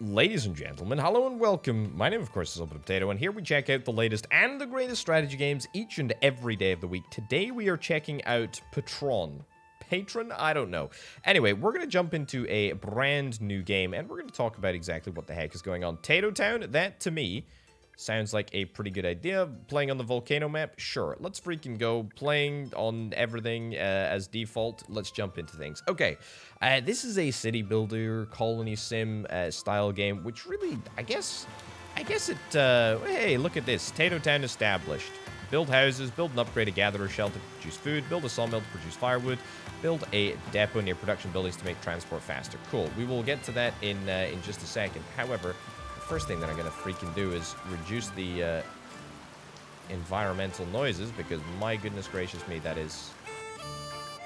Ladies and gentlemen, hello and welcome. My name, of course, is Potato, and here we check out the latest and the greatest strategy games each and every day of the week. Today, we are checking out Patron. Patron? I don't know. Anyway, we're going to jump into a brand new game, and we're going to talk about exactly what the heck is going on. Tato Town, that, to me, sounds like a pretty good idea. Playing on the volcano map? Sure. Let's freaking go. Playing on everything as default. Let's jump into things. Okay. This is a city builder, colony sim style game, which really, I guess it, hey, look at this. Tato Town established. Build houses, build and upgrade a gatherer shelter to produce food, build a sawmill to produce firewood, build a depot near production buildings to make transport faster. Cool. We will get to that in just a second. However, first thing that I'm gonna freaking do is reduce the environmental noises, because my goodness gracious me, that is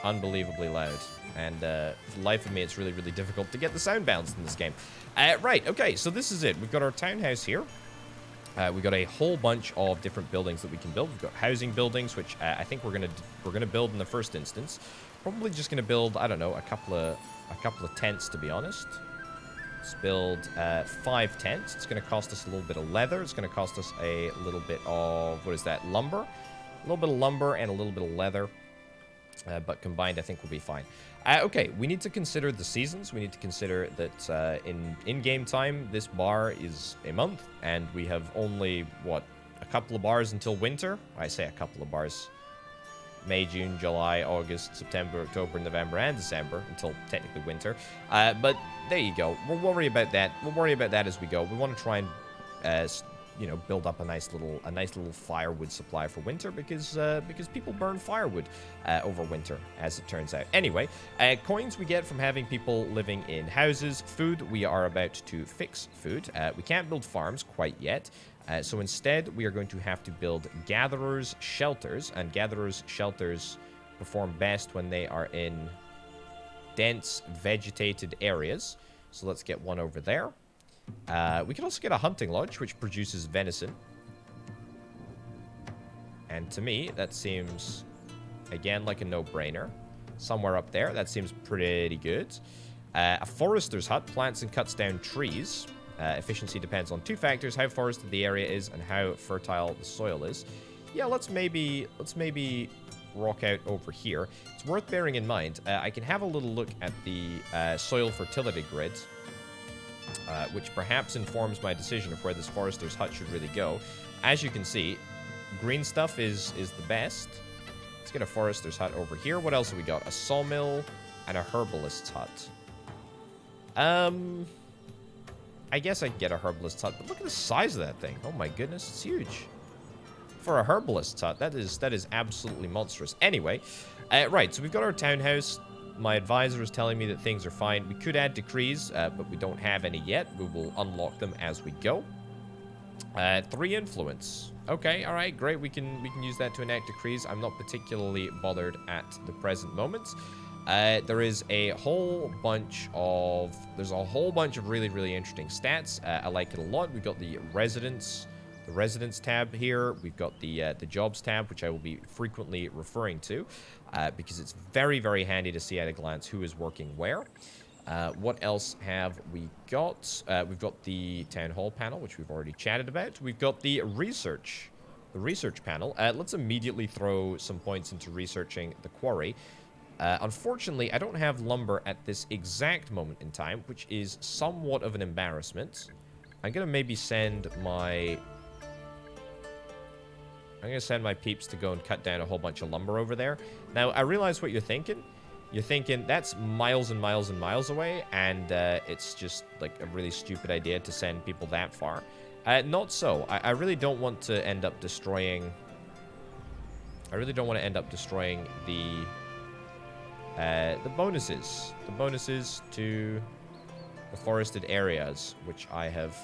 unbelievably loud, and for the life of me it's really difficult to get the sound balanced in this game. Right, okay, so this is it. We've got our townhouse here. We've got a whole bunch of different buildings that we can build. We've got housing buildings, which I think we're gonna build in the first instance. Probably just gonna build, I don't know, a couple of tents, to be honest. Let's build 5 tents. It's going to cost us a little bit of leather. It's going to cost us a little bit of, what is that, lumber? A little bit of lumber and a little bit of leather. But combined, I think we'll be fine. Okay, we need to consider the seasons. We need to consider that in-game time, this bar is a month. And we have only, what, a couple of bars until winter? I say a couple of bars. May, June, July, August, September, October, November, and December, until technically winter. But there you go. We'll worry about that. We'll worry about that as we go. We want to try and, you know, build up a nice little firewood supply for winter, because people burn firewood over winter, as it turns out. Anyway, coins we get from having people living in houses. Food, we are about to fix food. We can't build farms quite yet. So instead, we are going to have to build gatherers' shelters, and gatherers' shelters perform best when they are in dense, vegetated areas. So let's get one over there. We can also get a hunting lodge, which produces venison. And to me, that seems, again, like a no-brainer. Somewhere up there, that seems pretty good. A forester's hut plants and cuts down trees. Efficiency depends on 2 factors: how forested the area is and how fertile the soil is. Yeah, let's maybe rock out over here. It's worth bearing in mind, I can have a little look at the soil fertility grid, which perhaps informs my decision of where this forester's hut should really go. As you can see, green stuff is the best. Let's get a forester's hut over here. What else have we got? A sawmill and a herbalist's hut. I guess I can get a herbalist's hut, but look at the size of that thing. Oh my goodness, it's huge. For a herbalist's hut, that is absolutely monstrous. Anyway, right, so we've got our townhouse. My advisor is telling me that things are fine. We could add decrees, but we don't have any yet. We will unlock them as we go. 3 influence. Okay, all right, great. We can use that to enact decrees. I'm not particularly bothered at the present moment. There is a whole bunch of really interesting stats. I like it a lot. We've got the residence tab here. We've got the jobs tab, which I will be frequently referring to, because it's very handy to see at a glance who is working where. What else have we got? We've got the town hall panel, which we've already chatted about. We've got the research panel. Let's immediately throw some points into researching the quarry. Unfortunately, I don't have lumber at this exact moment in time, which is somewhat of an embarrassment. I'm gonna maybe send my peeps to go and cut down a whole bunch of lumber over there. Now, I realize what you're thinking. You're thinking, that's miles and miles and miles away, and it's just, like, a really stupid idea to send people that far. Not so. I really don't want to end up destroying... the bonuses to the forested areas, which I've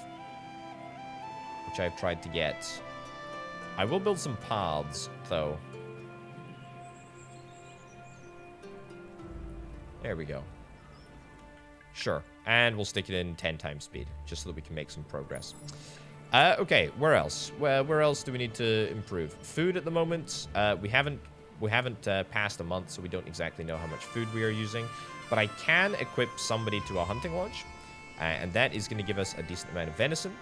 tried to get. I will build some paths, though. There we go. Sure. And we'll stick it in 10 times speed, just so that we can make some progress. Okay, where else? Where else do we need to improve? Food at the moment. We haven't passed a month, so we don't exactly know how much food we are using. But I can equip somebody to a hunting lodge. And that is going to give us a decent amount of venison.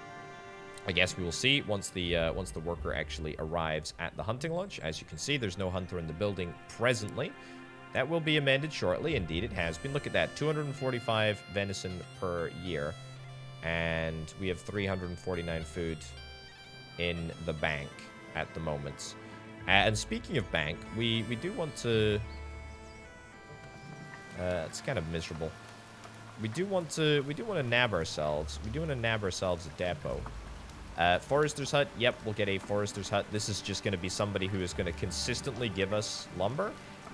I guess we will see once the worker actually arrives at the hunting lodge. As you can see, there's no hunter in the building presently. That will be amended shortly. Indeed, it has been. Look at that. 245 venison per year. And we have 349 food in the bank at the moment. And speaking of bank, we do want to... it's kind of miserable. We do want to nab ourselves. We do want to nab ourselves a depot. Forester's hut. Yep, we'll get a forester's hut. This is just going to be somebody who is going to consistently give us lumber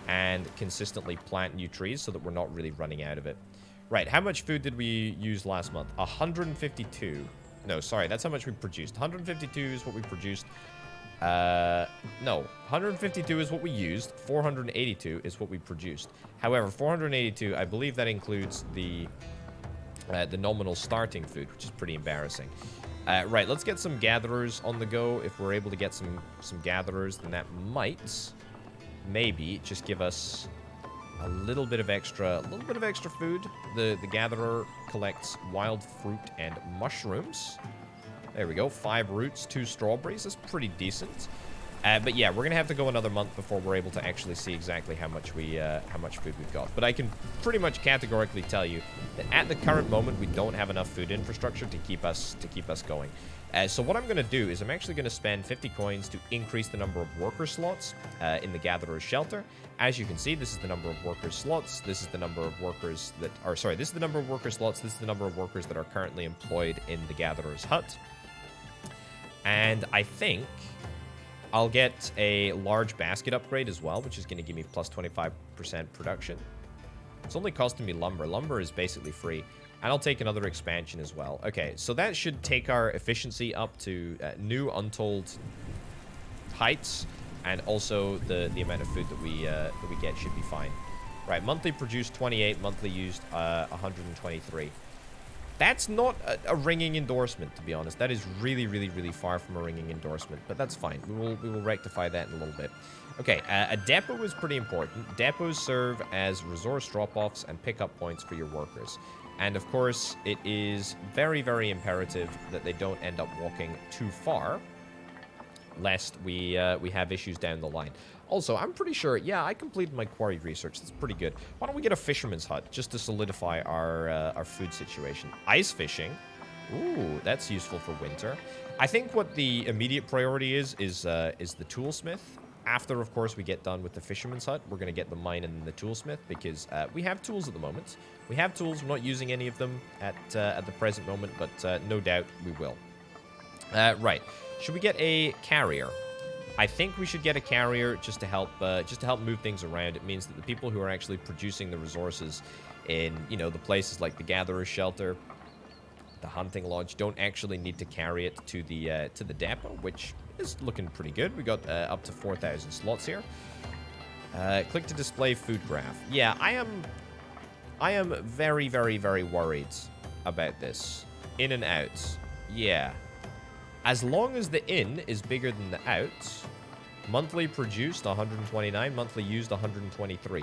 and consistently plant new trees so that we're not really running out of it. Right, how much food did we use last month? 152. No, sorry, that's how much we produced. 152 is what we produced. No, 152 is what we used. 482 is what we produced. However, 482, I believe that includes the nominal starting food, which is pretty embarrassing. Right, let's get some gatherers on the go. If we're able to get some gatherers, then that might, maybe, just give us a little bit of extra food. The gatherer collects wild fruit and mushrooms. There we go. 5 roots, 2 strawberries. That's pretty decent. But yeah, we're gonna have to go another month before we're able to actually see exactly how much food we've got. But I can pretty much categorically tell you that at the current moment we don't have enough food infrastructure to keep us going. So what I'm gonna do is I'm actually gonna spend 50 coins to increase the number of worker slots in the gatherer's shelter. As you can see, this is the number of worker slots. This is the number of workers that are this is the number of worker slots. This is the number of workers that are currently employed in the gatherer's hut. And I think I'll get a large basket upgrade as well, which is going to give me plus 25% production. It's only costing me lumber. Lumber is basically free. And I'll take another expansion as well. Okay, so that should take our efficiency up to new untold heights. And also the amount of food that we get should be fine. Right, monthly produced 28, monthly used 123. That's not a ringing endorsement, to be honest. That is really, really, really far from a ringing endorsement, but that's fine. We will rectify that in a little bit. Okay, a depot is pretty important. Depots serve as resource drop-offs and pickup points for your workers. And of course, it is very, very imperative that they don't end up walking too far, lest we have issues down the line. Also, I'm pretty sure, yeah, I completed my quarry research. That's pretty good. Why don't we get a fisherman's hut just to solidify our food situation? Ice fishing. Ooh, that's useful for winter. I think what the immediate priority is the toolsmith. After, of course, we get done with the fisherman's hut, we're going to get the mine and the toolsmith because we have tools at the moment. We have tools. We're not using any of them at the present moment, but no doubt we will. Right. Should we get a carrier? I think we should get a carrier just to help move things around. It means that the people who are actually producing the resources in, you know, the places like the gatherer's shelter, the hunting lodge, don't actually need to carry it to the depot, which is looking pretty good. We got up to 4,000 slots here. Click to display food graph. Yeah, I am very, very, very worried about this. In and out. Yeah. As long as the in is bigger than the out, monthly produced 129, monthly used 123.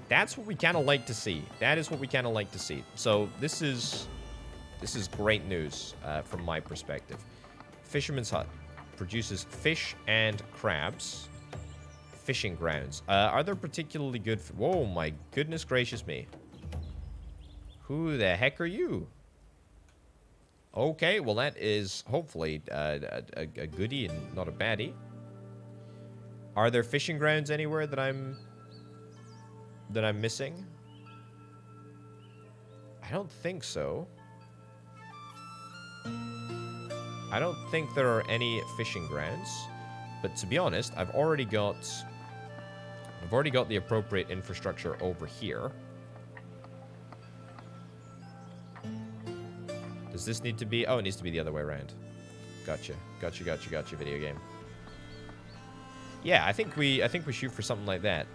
That's what we kind of like to see. That is what we kind of like to see. So this is great news from my perspective. Fisherman's hut produces fish and crabs. Fishing grounds. Are there particularly good... Whoa, my goodness gracious me. Who the heck are you? Okay, well that is hopefully a goodie and not a baddie. Are there fishing grounds anywhere that I'm missing? I don't think so. I don't think there are any fishing grounds. But to be honest, I've already got the appropriate infrastructure over here. Does this need to be... Oh, it needs to be the other way around. Gotcha, video game. Yeah, I think we shoot for something like that.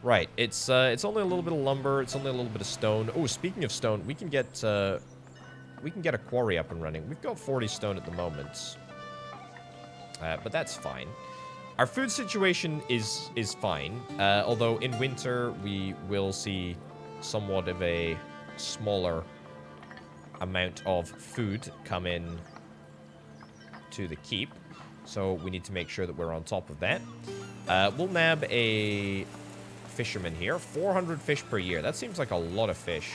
Right, it's only a little bit of lumber, it's only a little bit of stone. Oh, speaking of stone, we can get a quarry up and running. We've got 40 stone at the moment. But that's fine. Our food situation is fine. Although in winter we will see somewhat of a smaller amount of food come in to the keep. So we need to make sure that we're on top of that. We'll nab a fisherman here. 400 fish per year. That seems like a lot of fish.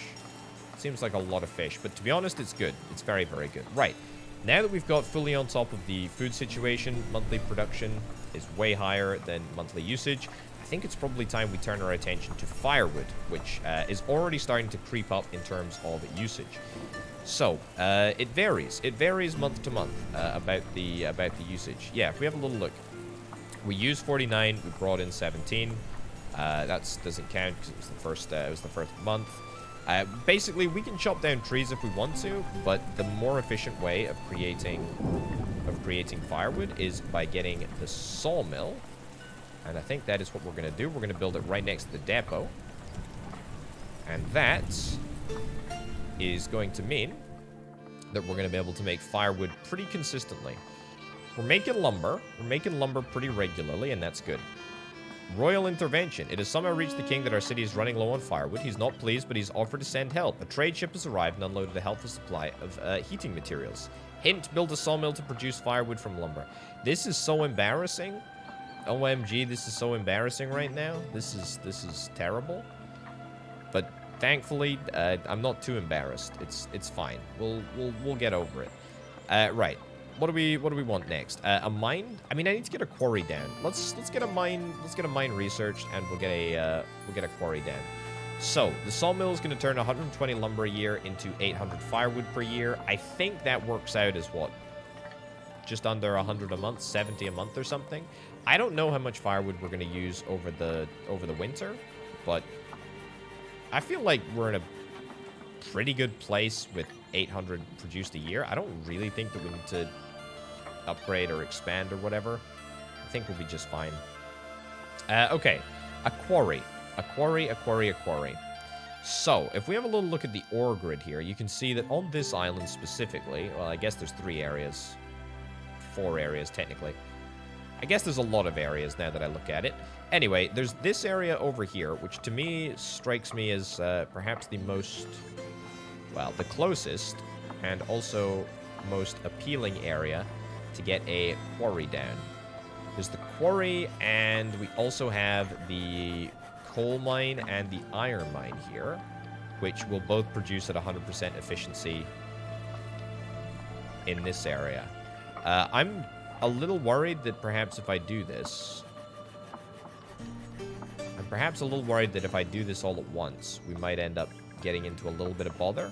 Seems like a lot of fish. But to be honest, it's good. It's very, very good. Right. Now that we've got fully on top of the food situation, monthly production is way higher than monthly usage. I think it's probably time we turn our attention to firewood, which is already starting to creep up in terms of usage. So, it varies. It varies month to month about the usage. Yeah, if we have a little look. We used 49, we brought in 17. That doesn't count because it was the first month. Basically, we can chop down trees if we want to, but the more efficient way of creating firewood is by getting the sawmill. And I think that is what we're going to do. We're going to build it right next to the depot. And that is going to mean that we're going to be able to make firewood pretty consistently. We're making lumber. We're making lumber pretty regularly, and that's good. Royal intervention. It has somehow reached the king that our city is running low on firewood. He's not pleased, but he's offered to send help. A trade ship has arrived and unloaded a helpful supply of heating materials. Hint, build a sawmill to produce firewood from lumber. This is so embarrassing. OMG, this is so embarrassing right now. This is terrible. But thankfully, I'm not too embarrassed. It's fine. We'll get over it. Right. What do we want next? A mine? I mean, I need to get a quarry down. Let's get a mine. Let's get a mine researched, and we'll get a quarry down. So the sawmill is going to turn 120 lumber a year into 800 firewood per year. I think that works out as what? Just under 100 a month, 70 a month or something. I don't know how much firewood we're going to use over the winter, but I feel like we're in a pretty good place with 800 produced a year. I don't really think that we need to upgrade or expand or whatever. I think we'll be just fine. Okay, a quarry. A quarry. So, if we have a little look at the ore grid here, you can see that on this island specifically, well, I guess there's 3 areas. 4 areas, technically. I guess there's a lot of areas now that I look at it. Anyway, there's this area over here, which to me strikes me as perhaps the most, well, the closest and also most appealing area to get a quarry down. There's the quarry, and we also have the coal mine and the iron mine here, which will both produce at 100% efficiency in this area. I'm a little worried that perhaps if I do this... I'm perhaps a little worried that if I do this all at once, we might end up getting into a little bit of bother.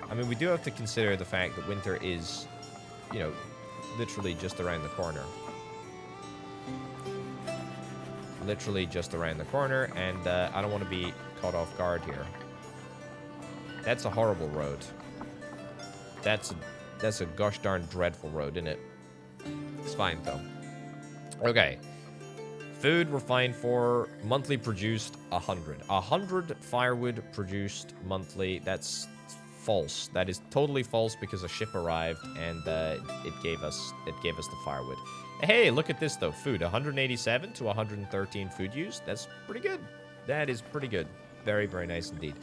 I mean, we do have to consider the fact that winter is, you know, literally just around the corner. Literally just around the corner, and I don't want to be caught off guard here. That's a horrible road. That's a gosh darn dreadful road, isn't it? It's fine, though. Okay. Food we're fine for. Monthly produced, 100. 100 firewood produced monthly. That's false. That is totally false because a ship arrived and it gave us the firewood. Hey, look at this, though. Food, 187 to 113 food used. That's pretty good. That is pretty good. Very, very nice indeed.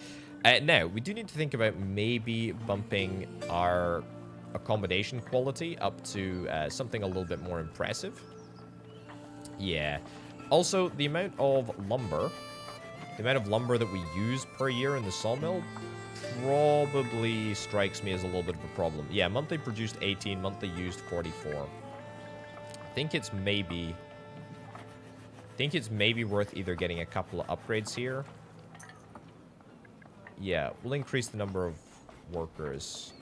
Now, we do need to think about maybe bumping our accommodation quality up to something a little bit more impressive. Yeah. Also, the amount of lumber that we use per year in the sawmill probably strikes me as a little bit of a problem. Yeah, monthly produced 18, monthly used 44. I think it's maybe worth either getting a couple of upgrades here. Yeah, we'll increase the number of workers.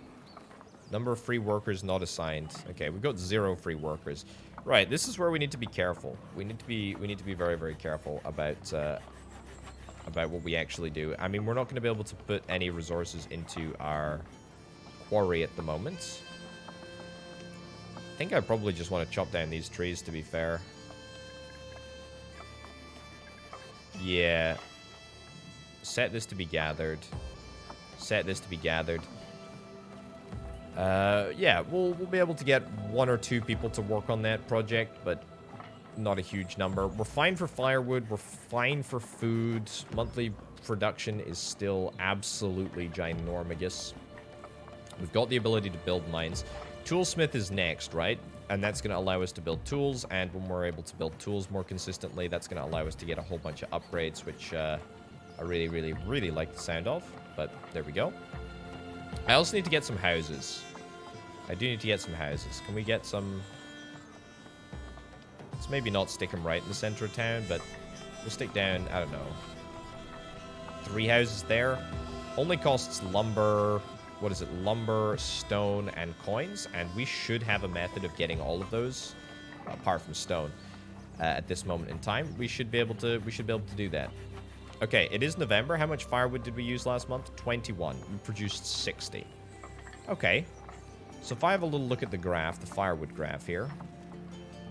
Number of free workers not assigned. Okay, we've got 0 free workers. Right, this is where we need to be careful. We need to be very, very careful about what we actually do. I mean, we're not going to be able to put any resources into our quarry at the moment. I think I probably just want to chop down these trees, to be fair. Yeah. Set this to be gathered. Set this to be gathered. Yeah, we'll be able to get 1 or 2 people to work on that project, but not a huge number. We're fine for firewood. We're fine for food. Monthly production is still absolutely ginormous. We've got the ability to build mines. Toolsmith is next, right? And that's going to allow us to build tools, and when we're able to build tools more consistently, that's going to allow us to get a whole bunch of upgrades, which I really, really, really like the sound of. But there we go. I also need to get some houses. I do need to get some houses. Can we get some... Let's maybe not stick them right in the center of town, but we'll stick down, I don't know, 3 houses there. Only costs lumber... What is it? Lumber, stone, and coins. And we should have a method of getting all of those, apart from stone, at this moment in time. We should be able to do that. Okay, it is November. How much firewood did we use last month? 21. We produced 60. Okay. So if I have a little look at the graph, the firewood graph here,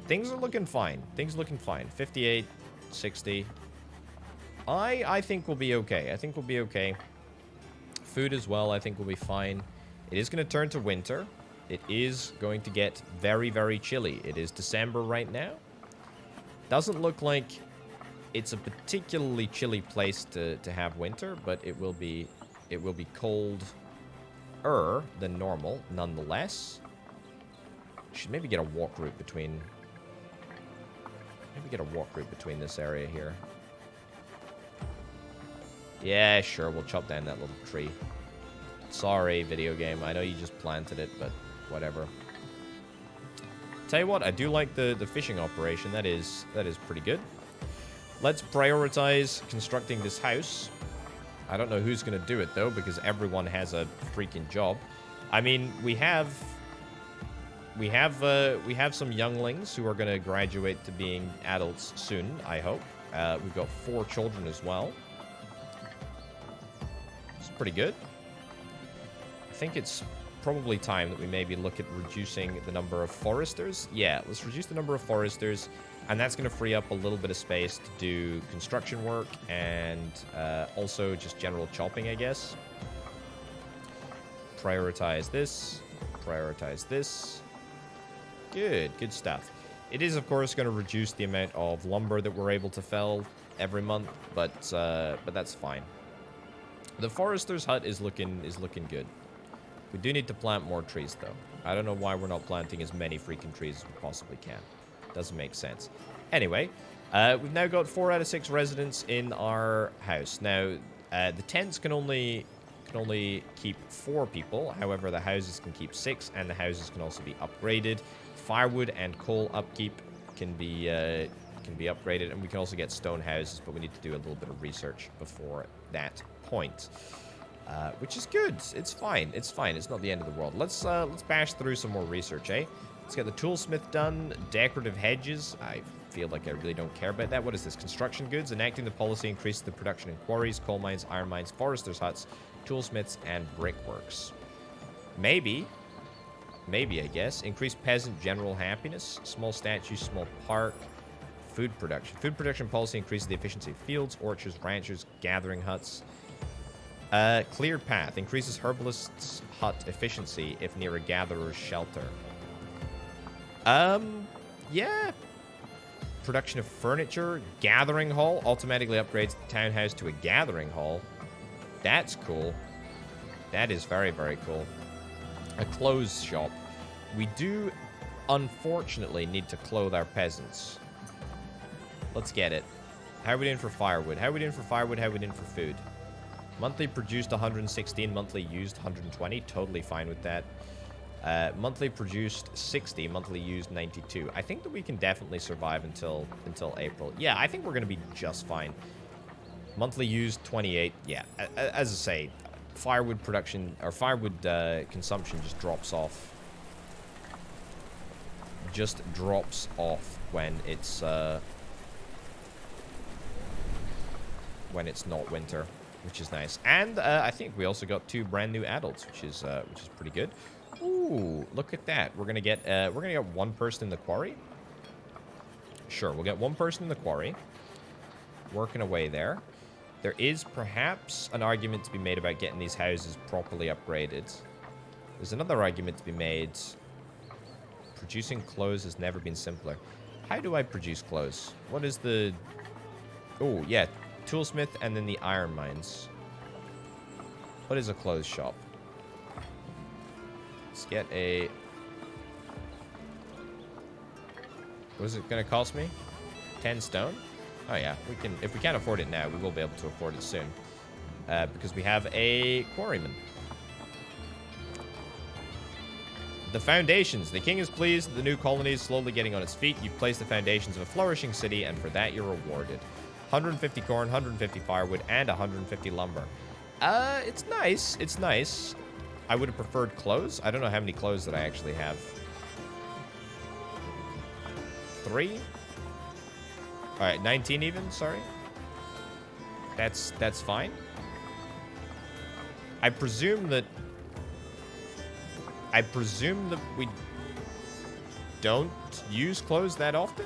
things are looking fine. Things are looking fine. 58, 60. I think we'll be okay. I think we'll be okay. Food as well, I think will be fine. It is going to turn to winter. It is going to get very, very chilly. It is December right now. Doesn't look like it's a particularly chilly place to have winter, but it will be colder than normal nonetheless. Should maybe get a walk route between this area here. Yeah, sure, we'll chop down that little tree. Sorry, video game. I know you just planted it, but whatever. Tell you what, I do like the fishing operation. That is pretty good. Let's prioritize constructing this house. I don't know who's going to do it, though, because everyone has a freaking job. I mean, we have some younglings who are going to graduate to being adults soon, I hope. We've got 4 children as well. Pretty good. I think it's probably time that we maybe look at reducing the number of foresters. Yeah, let's reduce the number of foresters, and that's going to free up a little bit of space to do construction work and also just general chopping, I guess. Prioritize this. Prioritize this. Good stuff. It is, of course, going to reduce the amount of lumber that we're able to fell every month, but that's fine. The forester's hut is looking good. We do need to plant more trees, though. I don't know why we're not planting as many freaking trees as we possibly can. Doesn't make sense. Anyway, we've now got 4 out of 6 residents in our house. Now, the tents can only keep 4 people. However, the houses can keep 6, and the houses can also be upgraded. Firewood and coal upkeep can be upgraded, and we can also get stone houses, but we need to do a little bit of research before that point, which is good. It's fine. It's fine. It's not the end of the world. Let's bash through some more research, eh? Let's get the toolsmith done. Decorative hedges. I feel like I really don't care about that. What is this? Construction goods. Enacting the policy increases the production in quarries, coal mines, iron mines, foresters' huts, toolsmiths, and brickworks. Maybe, I guess. Increase peasant general happiness. Small statues, small park. Food production. Food production policy increases the efficiency of fields, orchards, ranchers, gathering huts. Cleared path. Increases herbalist's hut efficiency if near a gatherer's shelter. Yeah. Production of furniture. Gathering hall. Automatically upgrades the townhouse to a gathering hall. That's cool. That is very, very cool. A clothes shop. We do, unfortunately, need to clothe our peasants. Let's get it. How are we doing for firewood? How are we doing for firewood? How are we doing for food? Monthly produced 116, monthly used 120. Totally fine with that. Monthly produced 60, monthly used 92. I think that we can definitely survive until April. Yeah, I think we're going to be just fine. Monthly used 28. Yeah, as I say, firewood production or firewood consumption just drops off. Just drops off when it's not winter, which is nice. And I think we also got 2 brand new adults, which is pretty good. Ooh, look at that. We're gonna get 1 person in the quarry. Sure, we'll get 1 person in the quarry. Working away there. There is perhaps an argument to be made about getting these houses properly upgraded. There's another argument to be made. Producing clothes has never been simpler. How do I produce clothes? What is the... Oh, yeah. toolsmith, and then the iron mines. What is a clothes shop? Let's get a... What is it going to cost me? 10 stone? Oh yeah, we can. If we can't afford it now, we will be able to afford it soon. Because we have a quarryman. The foundations. The king is pleased that the new colony is slowly getting on its feet. You've placed the foundations of a flourishing city, and for that you're rewarded. 150 corn, 150 firewood, and 150 lumber. It's nice. It's nice. I would have preferred clothes. I don't know how many clothes that I actually have. 3? Alright, 19 even, sorry. That's fine. I presume that we don't use clothes that often.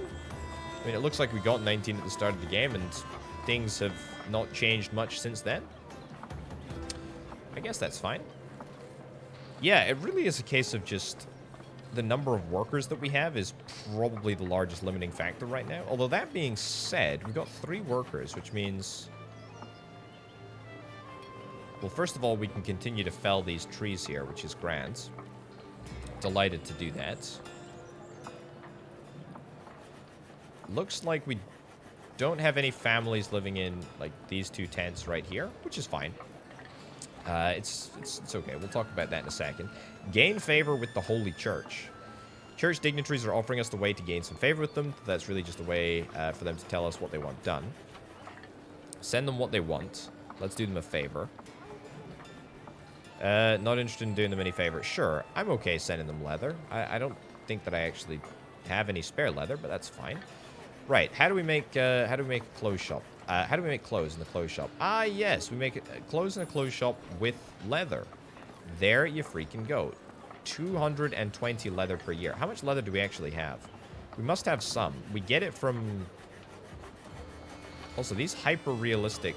I mean, it looks like we got 19 at the start of the game, and things have not changed much since then. I guess that's fine. Yeah, it really is a case of just the number of workers that we have is probably the largest limiting factor right now. Although that being said, we've got 3 workers, which means... Well, first of all, we can continue to fell these trees here, which is grand. Delighted to do that. Looks like we don't have any families living in, like, these 2 tents right here, which is fine. It's okay. We'll talk about that in a second. Gain favor with the Holy Church. Church dignitaries are offering us the way to gain some favor with them. That's really just a way for them to tell us what they want done. Send them what they want. Let's do them a favor. Not interested in doing them any favor. Sure, I'm okay sending them leather. I don't think that I actually have any spare leather, but that's fine. Right, how do we make a clothes shop? How do we make clothes in the clothes shop? Ah, yes, we make clothes in a clothes shop with leather. There you freaking go. 220 leather per year. How much leather do we actually have? We must have some. We get it from... Also, these hyper-realistic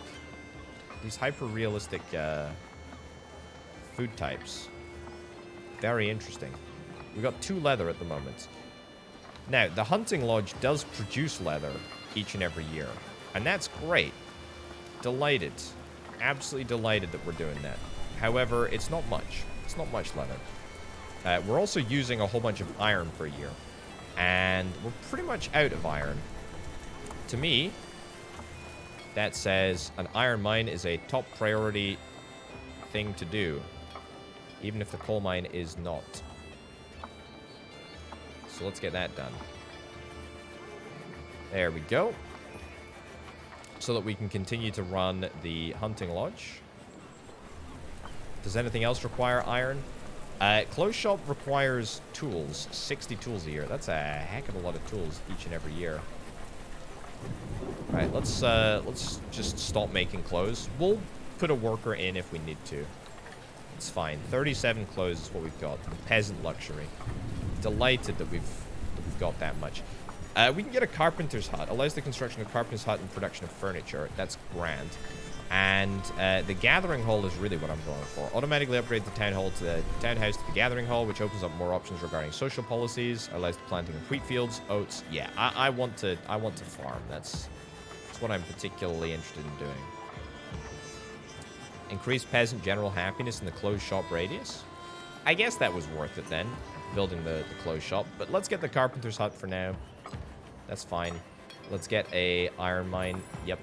food types. Very interesting. We got 2 leather at the moment. Now, the hunting lodge does produce leather each and every year. And that's great. Delighted. Absolutely delighted that we're doing that. However, it's not much. It's not much leather. We're also using a whole bunch of iron per year. And we're pretty much out of iron. To me, that says an iron mine is a top priority thing to do. Even if the coal mine is not. So let's get that done. There we go. So that we can continue to run the hunting lodge. Does anything else require iron? Clothes shop requires tools. 60 tools a year. That's a heck of a lot of tools each and every year. Alright, let's just stop making clothes. We'll put a worker in if we need to. It's fine. 37 clothes is what we've got. The peasant luxury. Delighted that we've got that much. We can get a carpenter's hut. Allows the construction of a carpenter's hut and production of furniture. That's grand. And the gathering hall is really what I'm going for. Automatically upgrade the townhouse to the gathering hall, which opens up more options regarding social policies. Allows the planting of wheat fields, oats. Yeah, I want to farm. That's what I'm particularly interested in doing. Increase peasant general happiness in the closed shop radius. I guess that was worth it then, building the closed shop. But let's get the carpenter's hut for now. That's fine. Let's get a iron mine. Yep.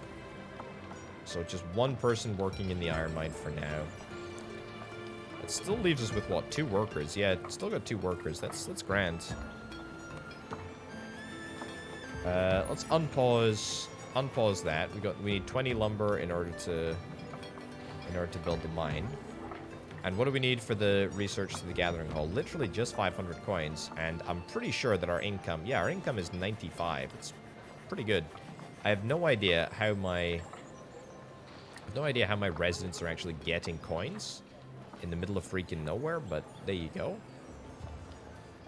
So just 1 person working in the iron mine for now. It still leaves us with, what, 2 workers? Yeah, still got 2 workers. That's grand. Let's unpause that. We need 20 lumber in order to build the mine. And what do we need for the research to the gathering hall? Literally just 500 coins, and I'm pretty sure that our income is 95. It's pretty good. I have no idea how my residents are actually getting coins in the middle of freaking nowhere, but there you go.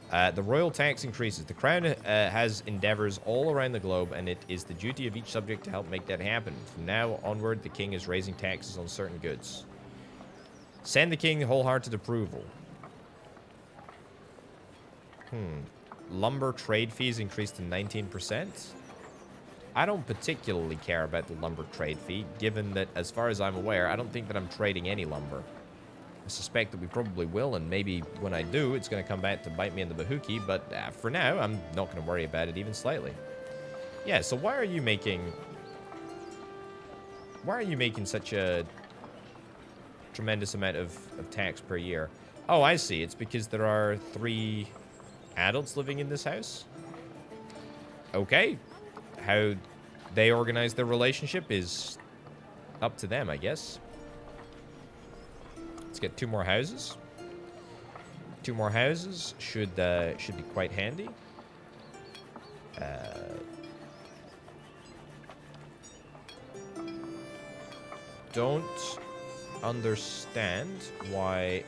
The royal tax increases. The crown has endeavors all around the globe, and it is the duty of each subject to help make that happen. From now onward, the king is raising taxes on certain goods. Send the king wholehearted approval. Lumber trade fees increased to 19%. I don't particularly care about the lumber trade fee, given that, as far as I'm aware, I don't think that I'm trading any lumber. I suspect that we probably will, and maybe when I do, it's going to come back to bite me in the bahookie, but for now, I'm not going to worry about it even slightly. Yeah, so why are you making such a tremendous amount of tax per year? Oh, I see. It's because there are 3 adults living in this house? Okay. How they organize their relationship is up to them, I guess. Let's get 2 more houses. 2 more houses should be quite handy. Don't understand why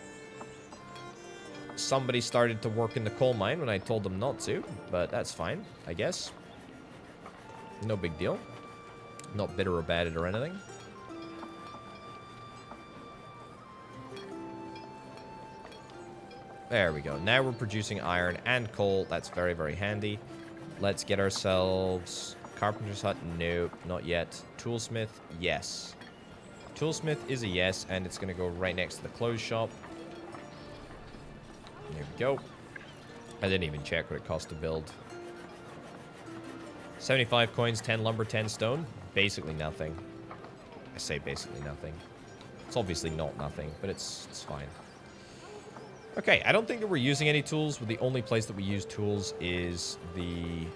somebody started to work in the coal mine when I told them not to, but that's fine, I guess. No big deal. Not bitter about it or anything. There we go. Now we're producing iron and coal. That's very, very handy. Let's get ourselves... Carpenter's hut? Nope, not yet. Toolsmith? Yes. Toolsmith is a yes, and it's going to go right next to the clothes shop. There we go. I didn't even check what it cost to build. 75 coins, 10 lumber, 10 stone. Basically nothing. I say basically nothing. It's obviously not nothing, but it's fine. Okay, I don't think that we're using any tools, but the only place that we use tools is the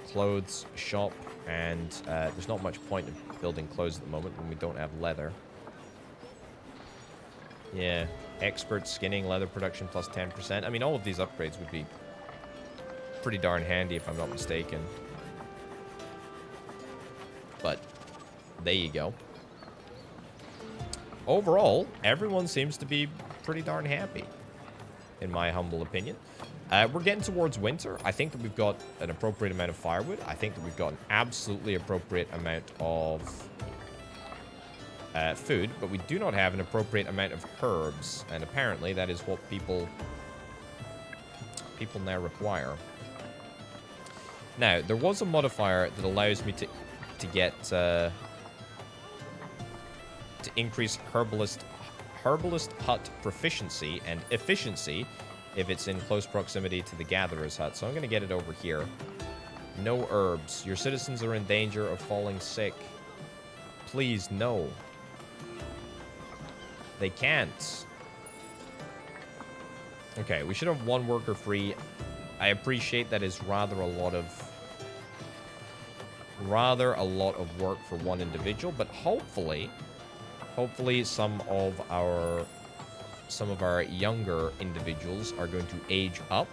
clothes shop, and there's not much point in building clothes at the moment when we don't have leather. Yeah, expert skinning, leather production plus 10%. I mean, all of these upgrades would be pretty darn handy if I'm not mistaken. But there you go. Overall, everyone seems to be pretty darn happy, in my humble opinion. We're getting towards winter. I think that we've got an appropriate amount of firewood. I think that we've got an absolutely appropriate amount of food, but we do not have an appropriate amount of herbs, and apparently that is what people now require. Now, there was a modifier that allows me to increase herbalist hut proficiency and efficiency if it's in close proximity to the gatherer's hut. So I'm going to get it over here. No herbs. Your citizens are in danger of falling sick. Please, no. They can't. Okay, we should have 1 worker free. I appreciate that is rather a lot of work for 1 individual, but hopefully some of our younger individuals are going to age up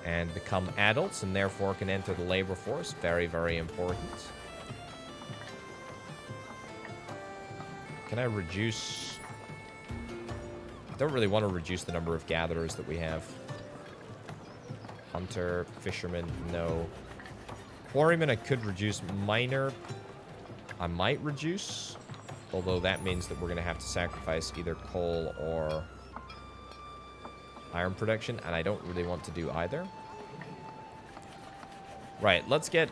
and become adults and therefore can enter the labor force. Very, very important. Can I reduce... I don't really want to reduce the number of gatherers that we have. Hunter, fisherman, no. Quarryman I could reduce. Miner I might reduce. Although that means that we're going to have to sacrifice either coal or iron production, and I don't really want to do either. Right, let's get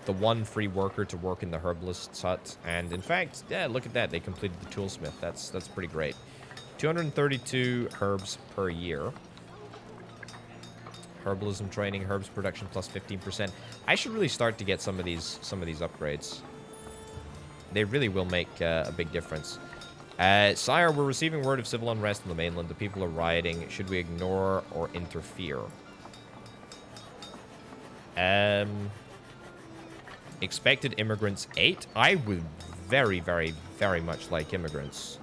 the 1 free worker to work in the herbalist's hut. And in fact, yeah, look at that. They completed the toolsmith. That's pretty great. 232 herbs per year. Herbalism training, herbs production plus 15%. I should really start to get some of these upgrades. They really will make a big difference. Sire, we're receiving word of civil unrest on the mainland. The people are rioting. Should we ignore or interfere? Expected immigrants 8. I would very, very, very much like immigrants.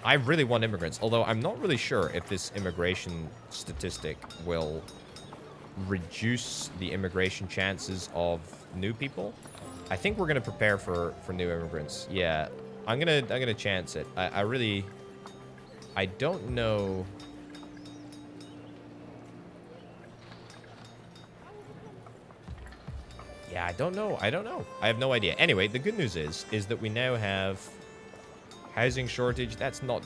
I really want immigrants, although I'm not really sure if this immigration statistic will reduce the immigration chances of new people. I think we're gonna prepare for new immigrants. Yeah, I'm gonna chance it. I don't know. Yeah, I don't know. I have no idea. Anyway, the good news is that we now have Housing shortage, that's not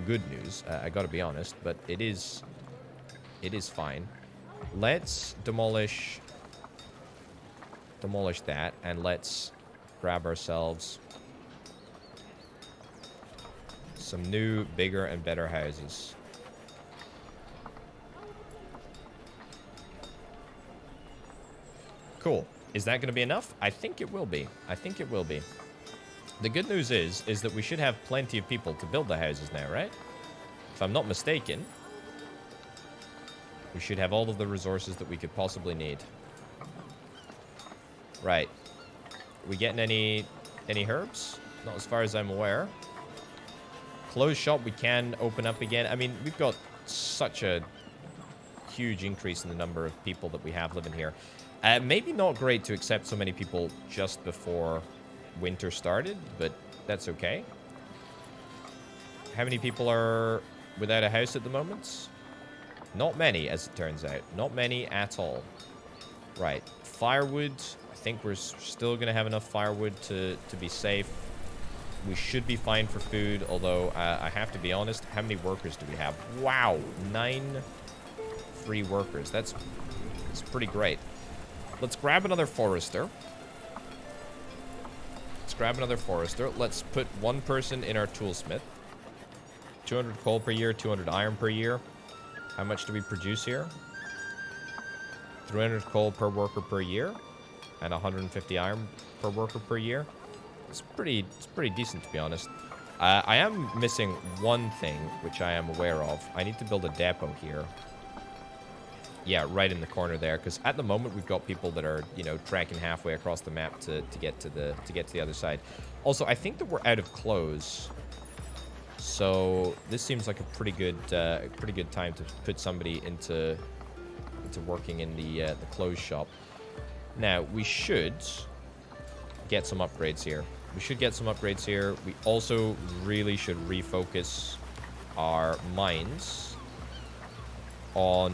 good news. I gotta be honest, but it is fine. Let's demolish that, and let's grab ourselves some new, bigger, and better houses. Cool. Is that going to be enough? I think it will be. I think it will be. The good news is that we should have plenty of people to build the houses now, right? If I'm not mistaken, we should have all of the resources that we could possibly need. Right. We getting any herbs? Not as far as I'm aware. Closed shop we can open up again. I mean, we've got such a huge increase in the number of people that we have living here. Maybe not great to accept so many people just before winter started, but that's okay. How many people are without a house at the moment? Not many, as it turns out. Not many at all. Right. Firewood. I think we're still going to have enough firewood to be safe. We should be fine for food, although I have to be honest. How many workers do we have? Wow. 9 free workers. That's pretty great. Let's grab another forester. Let's put one person in our toolsmith. 200 coal per year, 200 iron per year. How much do we produce here? 300 coal per worker per year, and 150 iron per worker per year. It's pretty decent, to be honest. I am missing one thing, which I am aware of. I need to build a depot here. Yeah, right in the corner there, because at the moment we've got people that are, you know, trekking halfway across the map to get to the other side. Also, I think that we're out of clothes, so this seems like a pretty good time to put somebody into working in the clothes shop. Now we should get some upgrades here. We also really should refocus our minds on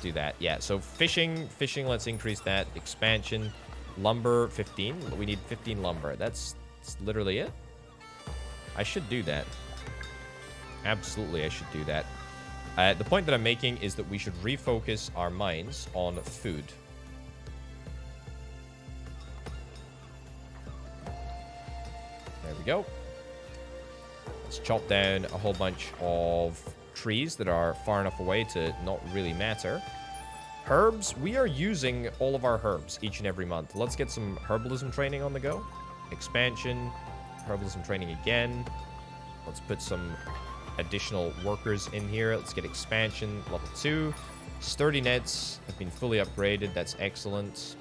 do that. Yeah, so fishing, let's increase that. Expansion, lumber, 15. We need 15 lumber. That's literally it. I should do that. Absolutely, I should do that. The point that I'm making is that we should refocus our minds on food. There we go. Let's chop down a whole bunch of trees that are far enough away to not really matter. Herbs, we are using all of our herbs each and every month. Let's get some herbalism training on the go. Expansion, herbalism training again. Let's put some additional workers in here. Let's get expansion level 2. Sturdy nets have been fully upgraded. That's excellent.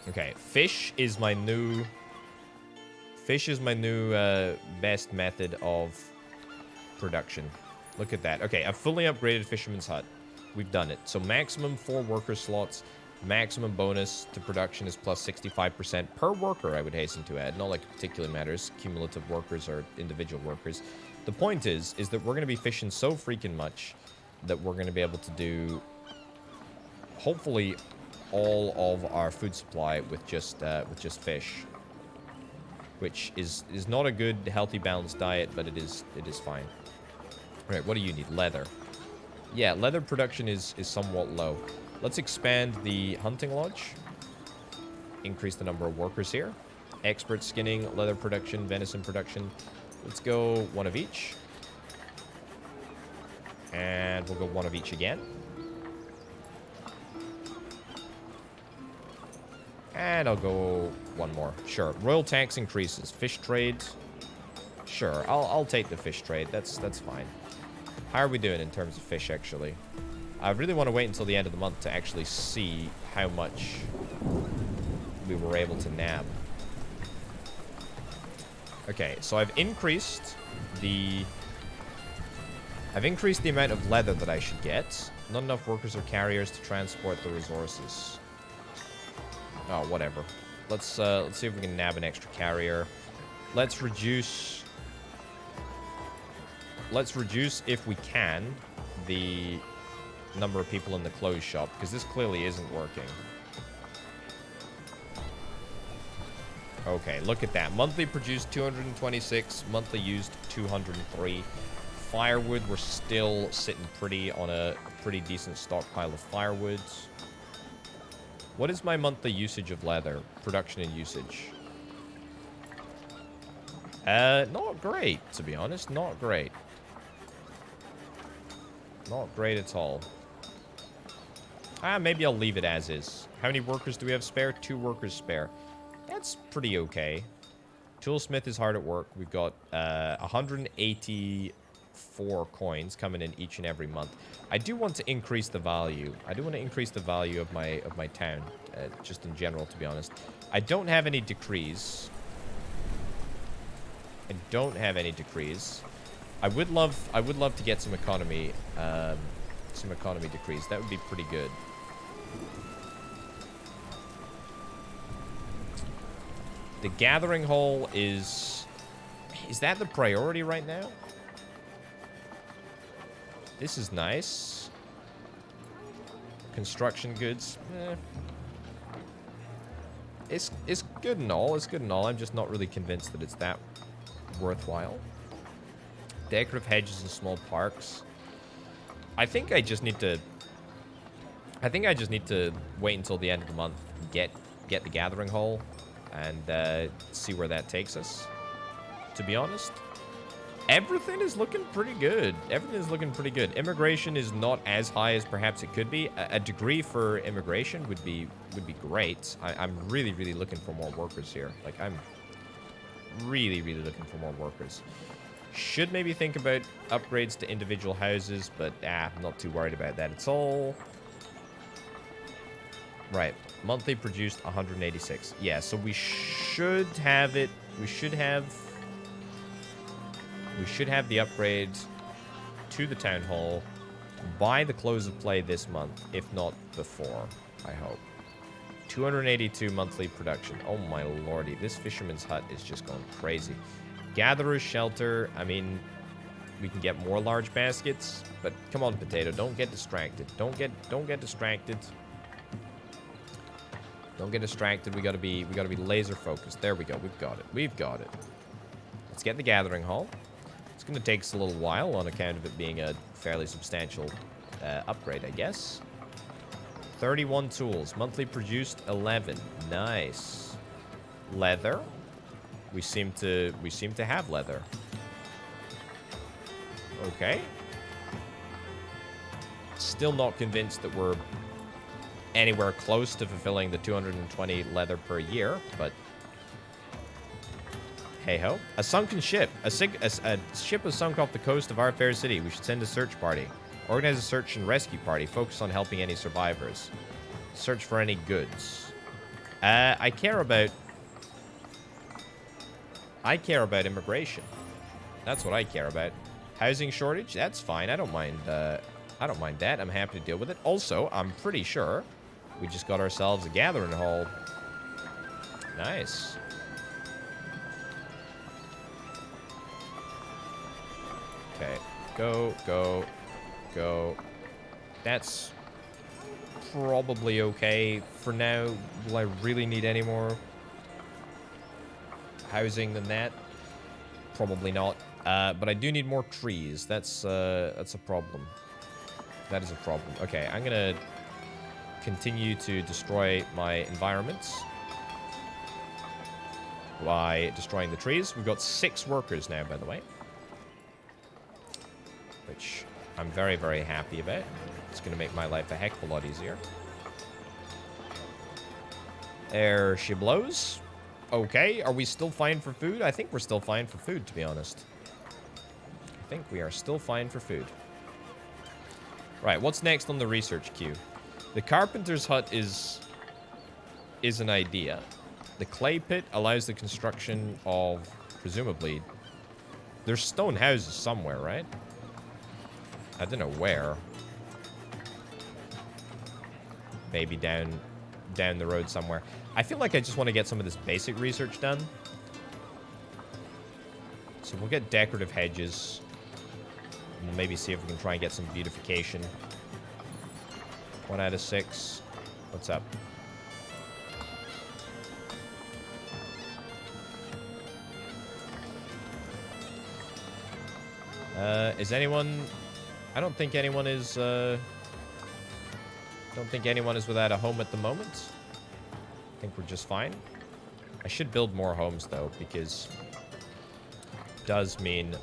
Okay, fish is my new best method of production. Look at that. Okay, a fully upgraded fisherman's hut. We've done it. So maximum 4 worker slots. Maximum bonus to production is plus 65% per worker, I would hasten to add. Not like it particularly matters, cumulative workers or individual workers. The point is that we're going to be fishing so freaking much that we're going to be able to do, hopefully, all of our food supply with just fish. Which is not a good, healthy, balanced diet, but it is fine. Right, what do you need? Leather. Yeah, leather production is somewhat low. Let's expand the hunting lodge. Increase the number of workers here. Expert skinning, leather production, venison production. Let's go one of each. And we'll go one of each again. And I'll go one more. Sure. Royal tax increases. Fish trade. Sure. I'll take the fish trade. That's fine. How are we doing in terms of fish, actually? I really want to wait until the end of the month to actually see how much we were able to nab. Okay, so I've increased the amount of leather that I should get. Not enough workers or carriers to transport the resources. Oh, whatever. Let's see if we can nab an extra carrier. Let's reduce, if we can, the number of people in the clothes shop, because this clearly isn't working. Okay, look at that. Monthly produced 226, monthly used 203. Firewood, we're still sitting pretty on a pretty decent stockpile of firewood. What is my monthly usage of leather? Production and usage. Not great, to be honest. Not great. Not great at all. Maybe I'll leave it as is. How many workers do we have spare? 2 workers spare. That's pretty okay. Toolsmith is hard at work. We've got 184 coins coming in each and every month. I do want to increase the value. I do want to increase the value of my town, just in general, to be honest. I don't have any decrees. I don't have any decrees. I would love to get some economy decrees. That would be pretty good. The gathering hall is that the priority right now? This is nice. Construction goods. It's good and all. It's good and all. I'm just not really convinced that it's that worthwhile. Decorative hedges and small parks. I think I just need to wait until the end of the month and get the gathering hall and see where that takes us. To be honest, everything is looking pretty good. Everything is looking pretty good. Immigration is not as high as perhaps it could be. A degree for immigration would be great. I'm really looking for more workers here. Like, I'm really looking for more workers. Should maybe think about upgrades to individual houses, but I'm not too worried about that at all. Right. Monthly produced 186. Yeah, so we should have it. We should have the upgrade to the town hall by the close of play this month, if not before, I hope. 282 monthly production. Oh my lordy, this fisherman's hut is just going crazy. Gatherer's shelter. I mean, we can get more large baskets, but come on, potato, don't get distracted. Don't get distracted. Don't get distracted. We gotta be laser focused. There we go. We've got it. We've got it. Let's get the gathering hall. It's gonna take us a little while on account of it being a fairly substantial upgrade, I guess. 31 tools. Monthly produced 11. Nice. Leather. We seem to have leather. Okay. Still not convinced that we're anywhere close to fulfilling the 220 leather per year, but hey-ho. A sunken ship. A ship was sunk off the coast of our fair city. We should send a search party. Organize a search and rescue party. Focus on helping any survivors. Search for any goods. I care about immigration. That's what I care about. Housing shortage. That's fine. I don't mind that. I'm happy to deal with it. Also, I'm pretty sure we just got ourselves a gathering hall. Nice. Okay. Go. That's probably okay for now. Will I really need any more housing than that? Probably not. But I do need more trees. That's a problem. That is a problem. Okay, I'm gonna continue to destroy my environments by destroying the trees. We've got 6 workers now, by the way, which I'm very happy about. It's gonna make my life a heck of a lot easier. There she blows. Okay, are we still fine for food? I think we're still fine for food, to be honest. I think we are still fine for food. Right, what's next on the research queue? The carpenter's hut is an idea. The clay pit allows the construction of, presumably, there's stone houses somewhere, right? I don't know where. Maybe down the road somewhere. I feel like I just want to get some of this basic research done. So we'll get decorative hedges. And we'll maybe see if we can try and get some beautification. 1 out of 6. What's up? Is anyone... I don't think anyone is, don't think anyone is without a home at the moment. I think we're just fine. I should build more homes, though, because... does mean...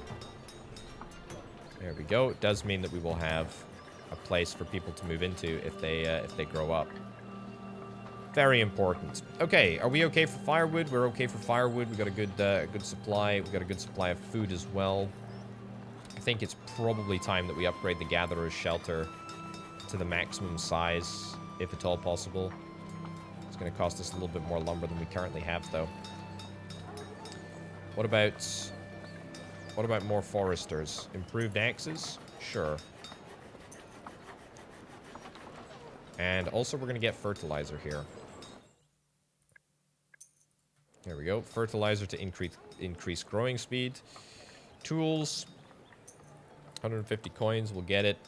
There we go. It does mean that we will have a place for people to move into if they grow up. Very important. Okay, are we okay for firewood? We're okay for firewood. We got a good supply. We got a good supply of food as well. I think it's probably time that we upgrade the gatherer's shelter to the maximum size, if at all possible. It's going to cost us a little bit more lumber than we currently have, though. What about more foresters? Improved axes? Sure. And also we're going to get fertilizer here. There we go. Fertilizer to increase growing speed. Tools. 150 coins. We'll get it.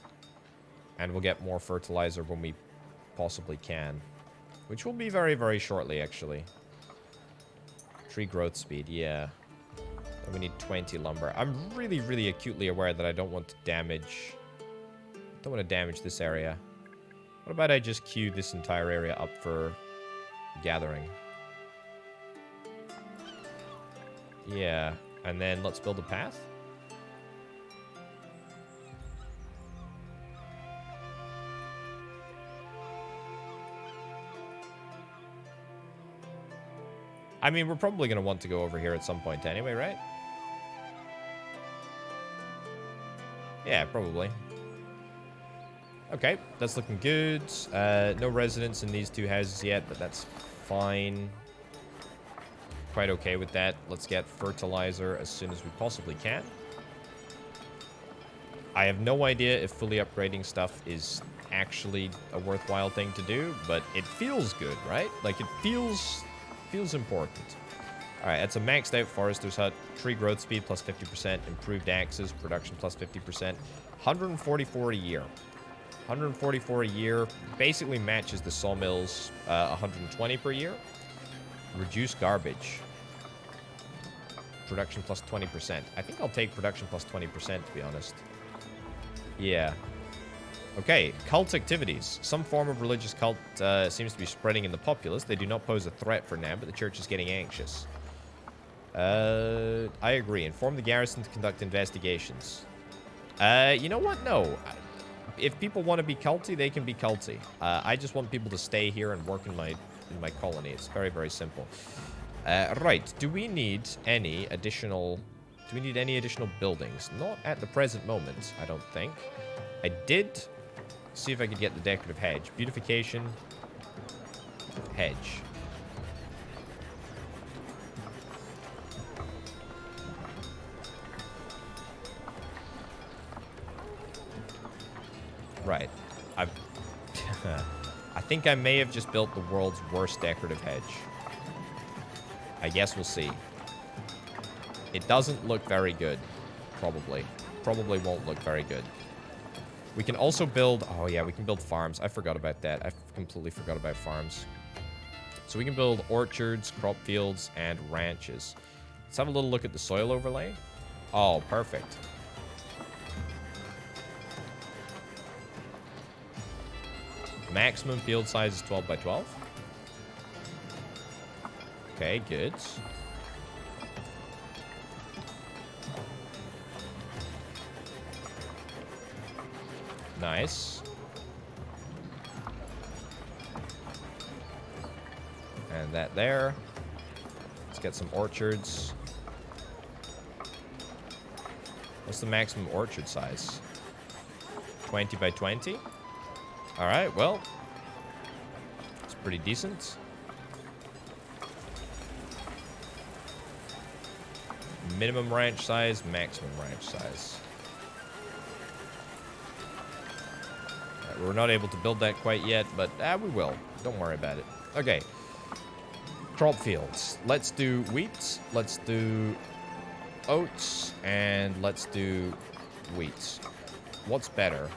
And we'll get more fertilizer when we possibly can. Which will be very, very shortly, actually. Tree growth speed. Yeah. And we need 20 lumber. I'm really, really acutely aware that I don't want to damage... don't want to damage this area. What about I just queue this entire area up for gathering? Yeah, and then let's build a path. I mean, we're probably going to want to go over here at some point anyway, right? Yeah, probably. Okay, that's looking good. No residents in these two houses yet, but that's fine. Quite okay with that. Let's get fertilizer as soon as we possibly can. I have no idea if fully upgrading stuff is actually a worthwhile thing to do, but it feels good, right? Like, it feels important. Alright, that's a maxed out forester's hut. Tree growth speed plus 50%. Improved axes. Production plus 50%. 144 a year. 144 a year basically matches the sawmills 120 per year. Reduce garbage. Production plus 20%. I think I'll take production plus 20%, to be honest. Yeah. Okay, cult activities. Some form of religious cult seems to be spreading in the populace. They do not pose a threat for now, but the church is getting anxious. I agree. Inform the garrison to conduct investigations. You know what? No. If people want to be culty, they can be culty. I just want people to stay here and work in my colony. It's very, very simple. Right. Do we need any additional buildings? Not at the present moment, I don't think. I did see if I could get the decorative hedge. Beautification. Hedge. Right. I think I may have just built the world's worst decorative hedge. I guess we'll see. It doesn't look very good. Probably. Probably won't look very good. We can also build... oh, yeah, we can build farms. I forgot about that. I completely forgot about farms. So we can build orchards, crop fields, and ranches. Let's have a little look at the soil overlay. Oh, perfect. Maximum field size is 12 by 12. Okay, good. Nice. And that there. Let's get some orchards. What's the maximum orchard size? 20 by 20? Alright, well. It's pretty decent. Minimum ranch size, maximum ranch size. Right, we're not able to build that quite yet, but we will. Don't worry about it. Okay. Crop fields. Let's do wheat. Let's do oats. And let's do wheat. What's better?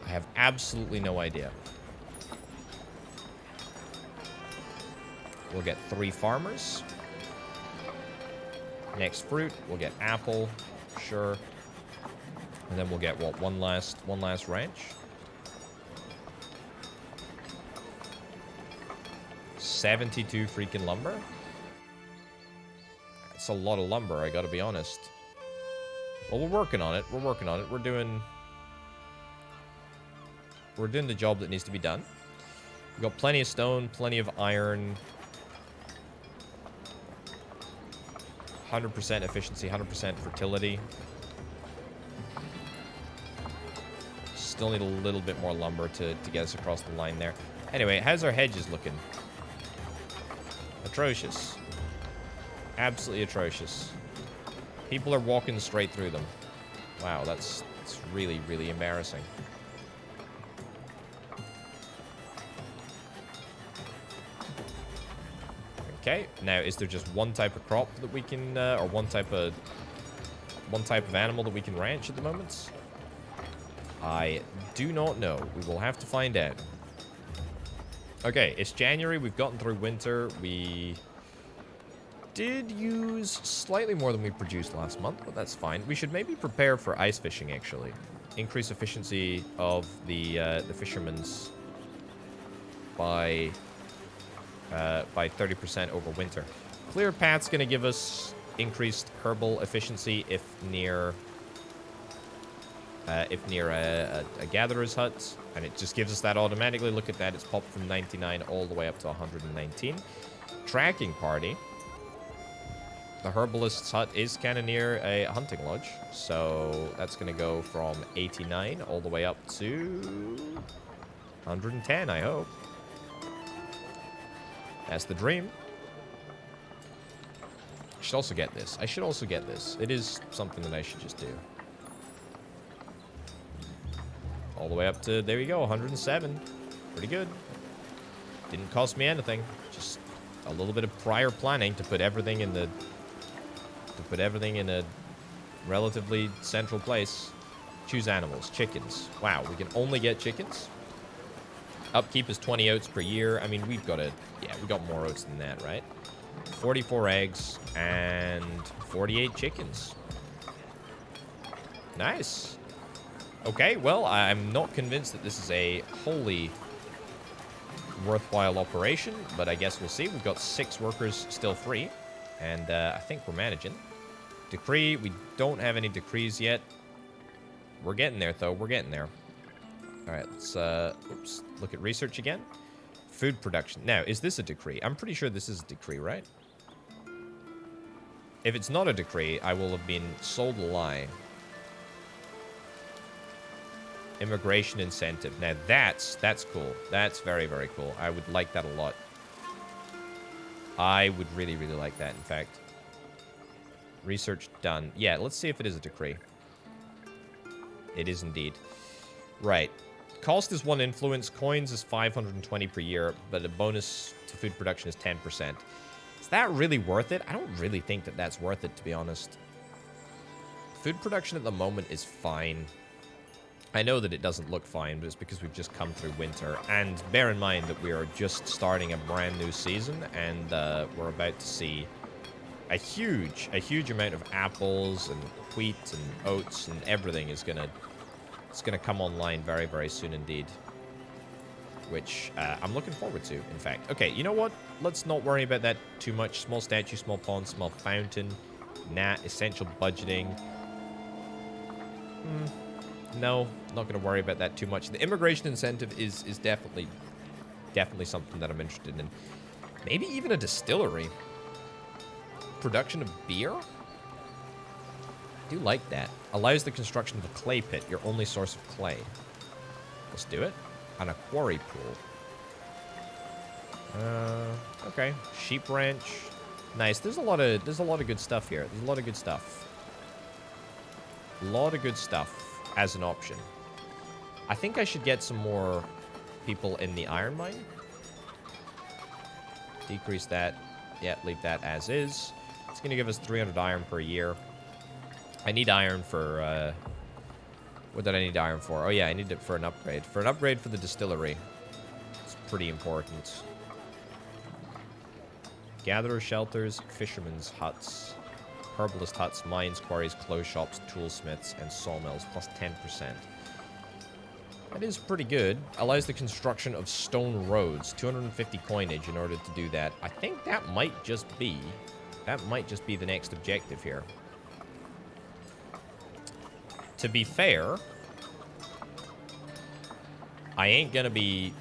I have absolutely no idea. We'll get 3 farmers. Next fruit, we'll get apple. sure. And then we'll get, what, one last ranch? 72 freaking lumber? That's a lot of lumber, I gotta be honest. Well, we're working on it. We're working on it. We're doing the job that needs to be done. We've got plenty of stone, plenty of iron. 100% efficiency, 100% fertility. Still need a little bit more lumber to get us across the line there. Anyway, how's our hedges looking? Atrocious. Absolutely atrocious. People are walking straight through them. Wow, that's really, really embarrassing. Okay, now is there just one type of crop that we can, or one type of animal that we can ranch at the moment? I do not know. We will have to find out. Okay, it's January. We've gotten through winter. We did use slightly more than we produced last month, but that's fine. We should maybe prepare for ice fishing, actually. Increase efficiency of the fishermen's by 30% over winter. Clear path's going to give us increased herbal efficiency if near a gatherer's hut, and it just gives us that automatically. Look at that, it's popped from 99 all the way up to 119. Tracking party. The herbalist's hut is kind of near a hunting lodge, so that's going to go from 89 all the way up to 110, I hope. That's the dream. I should also get this. It is something that I should just do. All the way up to, there you go, 107. Pretty good. Didn't cost me anything. Just a little bit of prior planning to put everything in a relatively central place. Choose animals. Chickens. Wow, we can only get chickens? Upkeep is 20 oats per year. I mean, we've got we got more oats than that, right? 44 eggs and 48 chickens. Nice. Okay, well, I'm not convinced that this is a wholly worthwhile operation, but I guess we'll see. We've got 6 workers still free, and I think we're managing. Decree, we don't have any decrees yet. We're getting there, though. We're getting there. All right, let's look at research again. Food production. Now, is this a decree? I'm pretty sure this is a decree, right? If it's not a decree, I will have been sold a lie. Immigration incentive. Now, that's cool. That's very, very cool. I would like that a lot. I would really, really like that, in fact. Research done. Yeah, let's see if it is a decree. It is indeed. Right. Cost is 1 influence. Coins is 520 per year, but the bonus to food production is 10%. Is that really worth it? I don't really think that that's worth it, to be honest. Food production at the moment is fine. I know that it doesn't look fine, but it's because we've just come through winter. And bear in mind that we are just starting a brand new season, and we're about to see a huge amount of apples and wheat and oats and everything is gonna come online very, very soon indeed. Which I'm looking forward to, in fact. Okay, you know what? Let's not worry about that too much. Small statue, small pond, small fountain. Nah, essential budgeting. No, not going to worry about that too much. The immigration incentive is definitely something that I'm interested in. Maybe even a distillery. Production of beer? I do like that. Allows the construction of a clay pit, your only source of clay. Let's do it. And a quarry pool. Okay. Sheep ranch. Nice. There's a lot of good stuff here. There's a lot of good stuff. A lot of good stuff as an option. I think I should get some more people in the iron mine. Decrease that. Yeah, leave that as is. It's going to give us 300 iron per year. I need iron for, what did I need iron for? Oh yeah, I need it for an upgrade. For an upgrade for the distillery. It's pretty important. Gatherer shelters, fishermen's huts. herbalist huts, mines, quarries, clothes shops, toolsmiths, and sawmills, plus 10%. That is pretty good. Allows the construction of stone roads. 250 coinage in order to do that. I think that might just be the next objective here. To be fair, I ain't gonna be...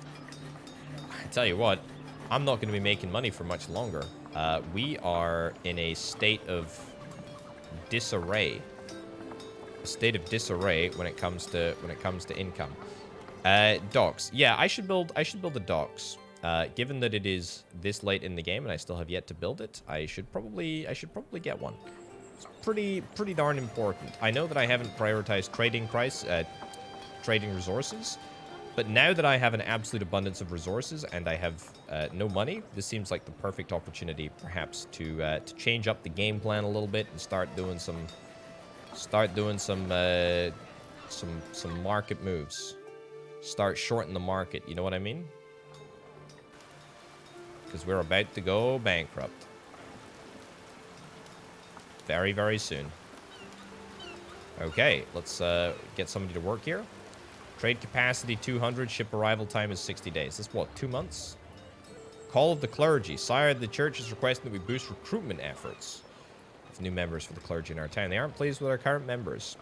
I tell you what, I'm not gonna be making money for much longer. We are in a state of disarray. A state of disarray when it comes to income. Docks. Yeah, I should build the docks. Given that it is this late in the game and I still have yet to build it, I should probably get one. It's pretty darn important. I know that I haven't prioritized trading resources, but now that I have an absolute abundance of resources and I have no money, this seems like the perfect opportunity, perhaps, to change up the game plan a little bit and start doing some market moves. Start shorting the market. You know what I mean? Because we're about to go bankrupt. Very, very soon. Okay, let's get somebody to work here. Trade capacity 200. Ship arrival time is 60 days. That's what, 2 months? Call of the clergy. Sire, the church is requesting that we boost recruitment efforts of new members for the clergy in our town. They aren't pleased with our current numbers.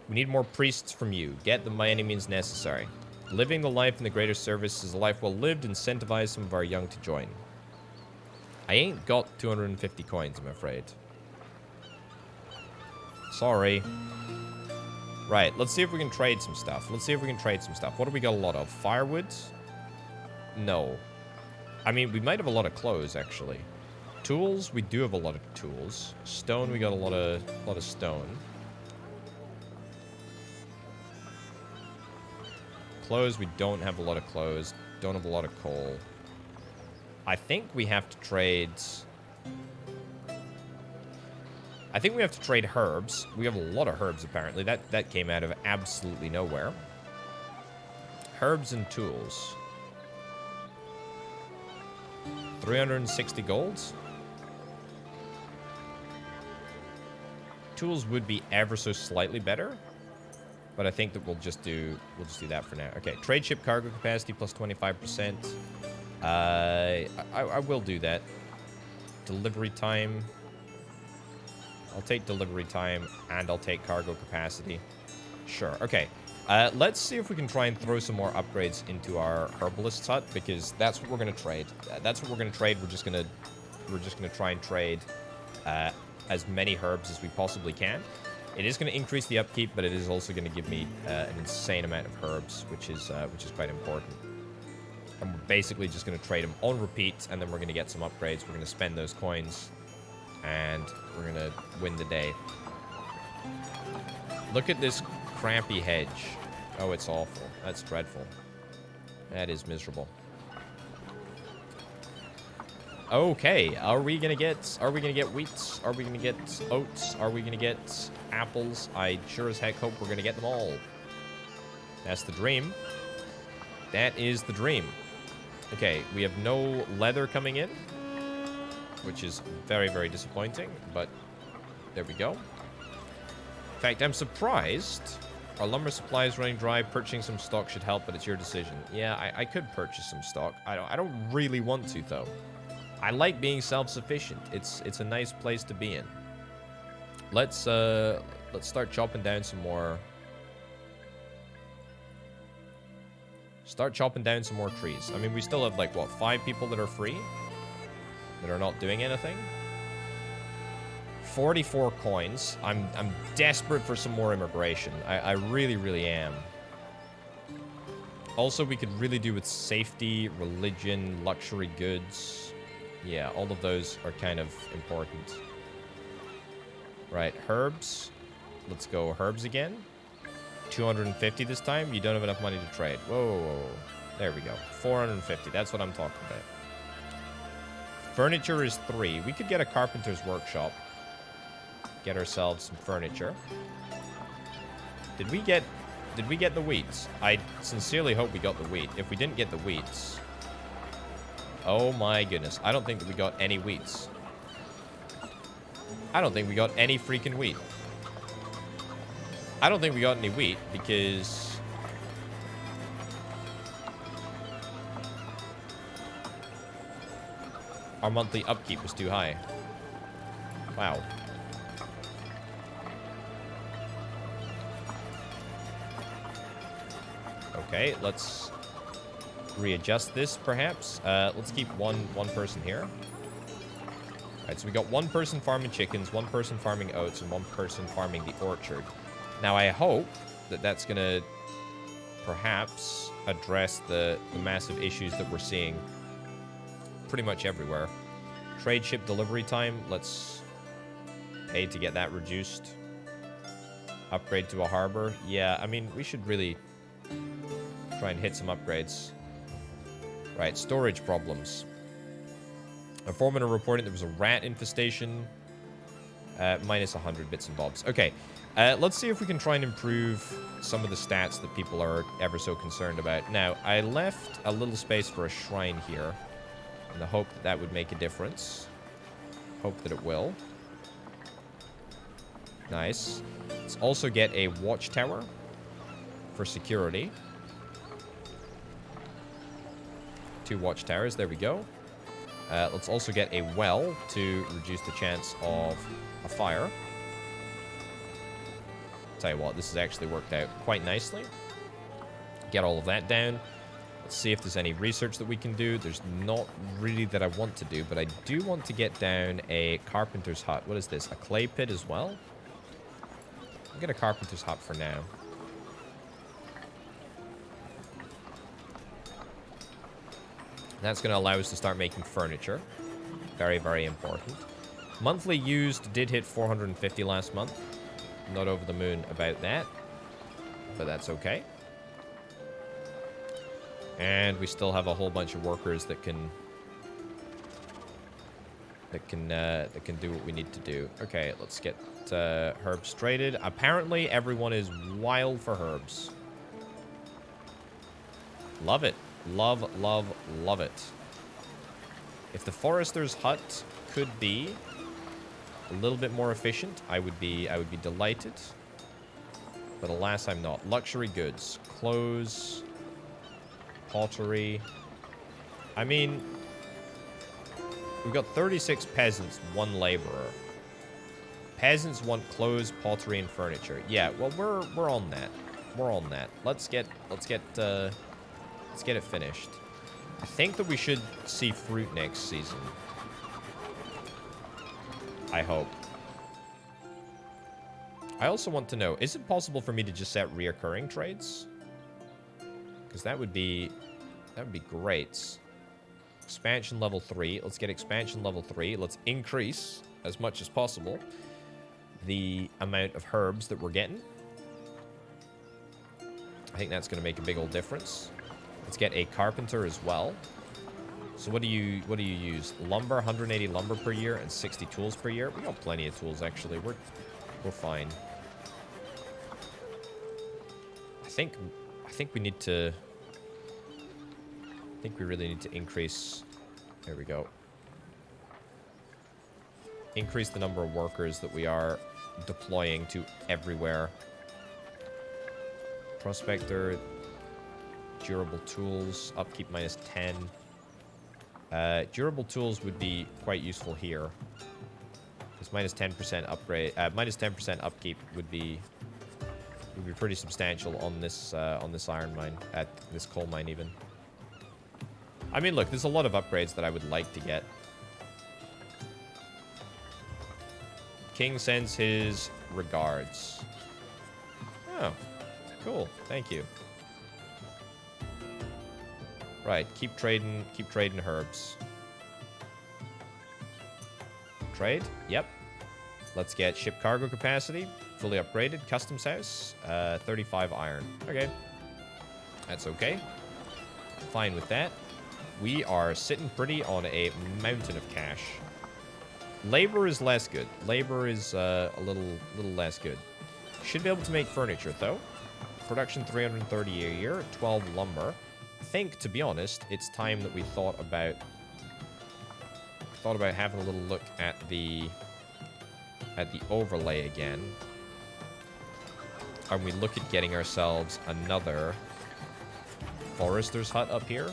We need more priests from you. Get them by any means necessary. Living the life in the greater service is a life well lived. Incentivize some of our young to join. I ain't got 250 coins, I'm afraid. Sorry. Right, let's see if we can trade some stuff. What do we got a lot of? Firewood? No. I mean, we might have a lot of clothes, actually. Tools? We do have a lot of tools. Stone, we got a lot of stone. Clothes, we don't have a lot of clothes. Don't have a lot of coal. I think we have to trade... herbs. We have a lot of herbs, apparently. That came out of absolutely nowhere. Herbs and tools. 360 golds. Tools would be ever so slightly better. But I think that we'll just do that for now. Okay, trade ship cargo capacity plus 25%. I will do that. Delivery time. I'll take delivery time, and I'll take cargo capacity. Sure, okay. Let's see if we can try and throw some more upgrades into our herbalist's hut, because that's what we're gonna trade. We're just gonna try and trade as many herbs as we possibly can. It is gonna increase the upkeep, but it is also gonna give me an insane amount of herbs, which is quite important. And we're basically just gonna trade them on repeat, and then we're gonna get some upgrades. We're gonna spend those coins, and we're gonna win the day. Look at this crappy hedge. Oh, it's awful. That's dreadful. That is miserable. Okay, are we gonna get wheats? Are we gonna get oats? Are we gonna get apples? I sure as heck hope we're gonna get them all. That's the dream. That is the dream. Okay, we have no leather coming in, which is very, very disappointing, but there we go. In fact, I'm surprised. Our lumber supply is running dry. Purchasing some stock should help, but it's your decision. Yeah, I could purchase some stock. I don't really want to, though. I like being self-sufficient. It's a nice place to be in. Let's start chopping down some more. Start chopping down some more trees. I mean, we still have, like, what, 5 people that are free? That are not doing anything? 44 coins. I'm desperate for some more immigration. I really, really am. Also, we could really do with safety, religion, luxury goods. Yeah, all of those are kind of important. Right, herbs. Let's go herbs again. 250 this time. You don't have enough money to trade. Whoa, whoa, whoa. There we go. 450. That's what I'm talking about. Furniture is 3. We could get a carpenter's workshop. Get ourselves some furniture. Did we get the wheats? I sincerely hope we got the wheat. If we didn't get the wheats... Oh my goodness. I don't think that we got any wheats. I don't think we got any freaking wheat. I don't think we got any wheat because... our monthly upkeep was too high. Wow. Okay, let's readjust this, perhaps. Let's keep one person here. Alright, so we got one person farming chickens, one person farming oats, and one person farming the orchard. Now, I hope that that's going to perhaps address the massive issues that we're seeing pretty much everywhere. Trade ship delivery time, let's pay to get that reduced. Upgrade to a harbor. Yeah, I mean, we should really try and hit some upgrades. Right, storage problems. A foreman are reporting there was a rat infestation. Minus 100 bits and bobs. Okay, let's see if we can try and improve some of the stats that people are ever so concerned about. Now, I left a little space for a shrine here in the hope that that would make a difference. Hope that it will. Nice. Let's also get a watchtower for security. 2 watchtowers. There we go. Let's also get a well to reduce the chance of a fire. Tell you what, this has actually worked out quite nicely. Get all of that down. Let's see if there's any research that we can do. There's not really that I want to do, but I do want to get down a carpenter's hut. What is this? A clay pit as well? I'll get a carpenter's hut for now. That's going to allow us to start making furniture. Very, very important. Monthly used did hit 450 last month. Not over the moon about that, but that's okay. And we still have a whole bunch of workers that can do what we need to do. Okay, let's get herbs traded. Apparently, everyone is wild for herbs. Love it. Love, love, love it. If the forester's hut could be a little bit more efficient, I would be delighted. But alas, I'm not. Luxury goods, clothes, pottery. I mean, we've got 36 peasants, 1 laborer. Peasants want clothes, pottery, and furniture. Yeah, well, we're on that. We're on that. Let's get it finished. I think that we should see fruit next season. I hope. I also want to know, is it possible for me to just set reoccurring trades? Because that would be great. Expansion level 3. Let's get expansion level 3. Let's increase as much as possible the amount of herbs that we're getting. I think that's going to make a big old difference. Let's get a carpenter as well. So what do you use? Lumber, 180 lumber per year and 60 tools per year. We got plenty of tools actually. We're fine. I think we need to. I think we really need to increase. There we go. Increase the number of workers that we are deploying to everywhere. Prospector. Durable tools, upkeep minus 10. Durable tools would be quite useful here. Because minus 10% upgrade, minus 10% upkeep would be pretty substantial on this iron mine, at this coal mine even. I mean, look, there's a lot of upgrades that I would like to get. King sends his regards. Oh, cool. Thank you. Right, keep trading herbs. Trade? Yep. Let's get ship cargo capacity, fully upgraded, customs house, 35 iron. Okay. That's okay. Fine with that. We are sitting pretty on a mountain of cash. Labor is less good. Labor is a little less good. Should be able to make furniture, though. Production 330 a year, 12 lumber. I think, to be honest, it's time that we thought about having a little look at the at the overlay again, and we look at getting ourselves another forester's hut up here.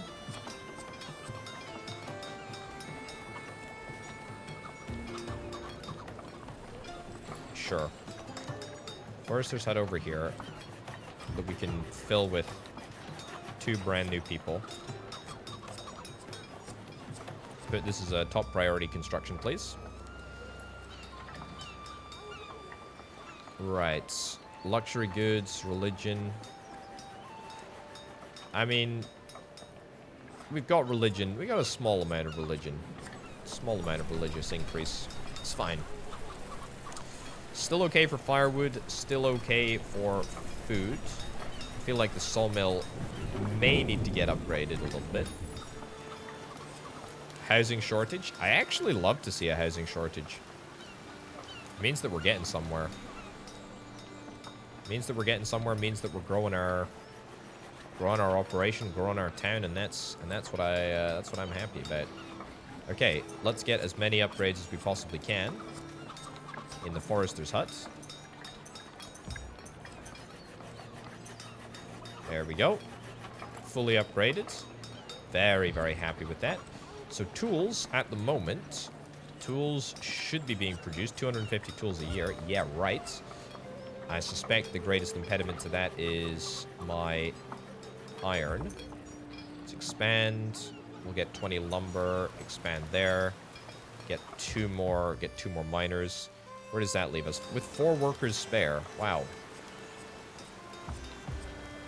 Sure. Forester's hut over here that we can fill with 2 brand new people. But this is a top priority construction, please. Right. Luxury goods, religion. I mean, we've got religion. We got a small amount of religion. Small amount of religious increase. It's fine. Still okay for firewood. Still okay for food. I feel like the sawmill may need to get upgraded a little bit. Housing shortage. I actually love to see a housing shortage. It means that we're getting somewhere. Means that we're getting somewhere. Means that we're growing our operation, growing our town, and that's what I'm happy about. Okay, let's get as many upgrades as we possibly can in the forester's hut. There we go. Fully upgraded. Very, very happy with that. So tools at the moment, tools should be being produced 250 tools a year. Yeah, right. I suspect the greatest impediment to that is my iron. Let's expand. We'll get 20 lumber. Expand there. Get two more miners. Where does that leave us? With 4 workers spare. Wow.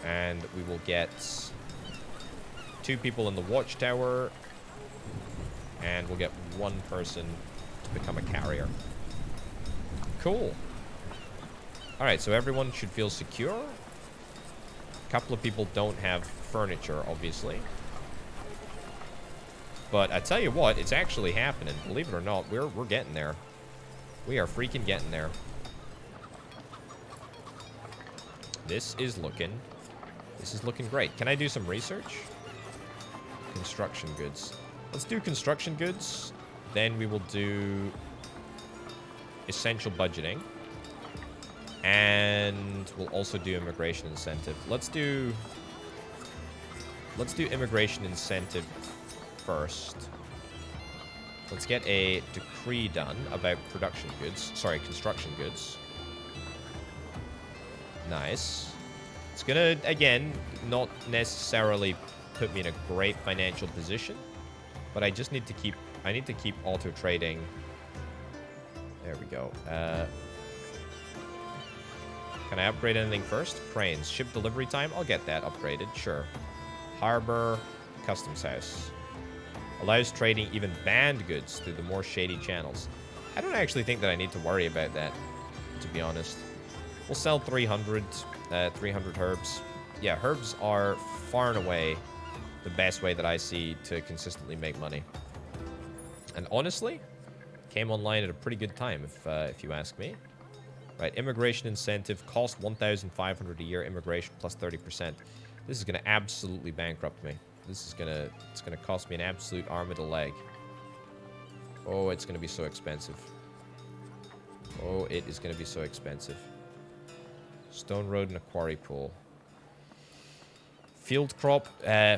And we will get 2 people in the watchtower. And we'll get 1 person to become a carrier. Cool. Alright, so everyone should feel secure. A couple of people don't have furniture, obviously. But I tell you what, it's actually happening. Believe it or not, we're getting there. We are freaking getting there. This is looking great. Can I do some research? Construction goods. Let's do construction goods. Then we will do essential budgeting. And we'll also do immigration incentive. Let's do immigration incentive first. Let's get a decree done about production goods. Sorry, construction goods. Nice. It's gonna, again, not necessarily put me in a great financial position. But I just need to keep... I need to keep auto-trading. There we go. Can I upgrade anything first? Cranes. Ship delivery time? I'll get that upgraded. Sure. Harbor. Customs house. Allows trading even banned goods through the more shady channels. I don't actually think that I need to worry about that, to be honest. We'll sell 300 herbs. Yeah, herbs are far and away the best way that I see to consistently make money. And honestly, came online at a pretty good time, if you ask me. Right, immigration incentive, cost 1,500 a year, immigration plus 30%. This is gonna absolutely bankrupt me. It's gonna cost me an absolute arm and a leg. Oh, it's gonna be so expensive. Oh, it is gonna be so expensive. Stone road and a quarry pool. Field crop,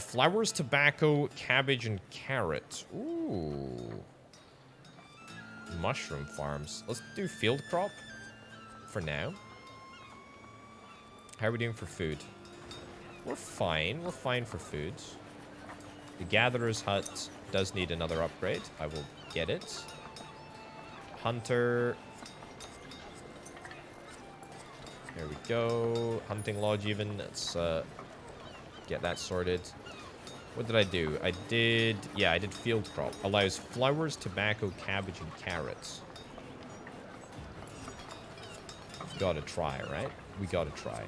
flowers, tobacco, cabbage, and carrot. Ooh. Mushroom farms. Let's do field crop for now. How are we doing for food? We're fine. We're fine for food. The gatherer's hut does need another upgrade. I will get it. Hunter. There we go. Hunting lodge even. Let's get that sorted. What did I do? I did field crop. Allows flowers, tobacco, cabbage, and carrots. Gotta try, right? We gotta try.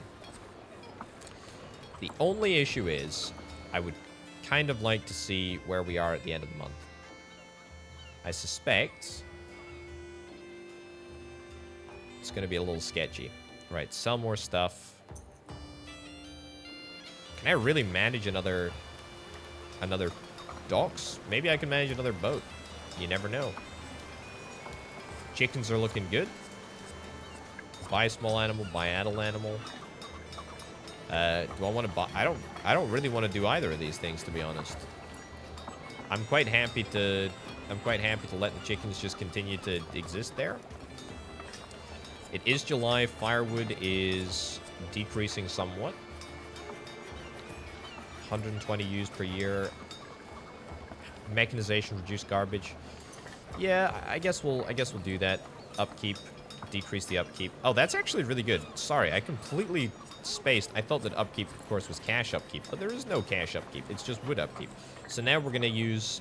The only issue is, I would kind of like to see where we are at the end of the month. I suspect it's gonna be a little sketchy. Right, sell more stuff. Can I really manage another docks? Maybe I can manage another boat. You never know. Chickens are looking good. Buy small animal, buy adult animal. Do I want to buy? I don't really want to do either of these things, to be honest. I'm quite happy to let the chickens just continue to exist there. It is July. Firewood is decreasing somewhat. 120 used per year. Mechanization, reduce garbage. Yeah, I guess we'll do that. Upkeep, decrease the upkeep. Oh, that's actually really good. Sorry, I completely spaced. I thought that upkeep, of course, was cash upkeep, but there is no cash upkeep. It's just wood upkeep. So now we're gonna use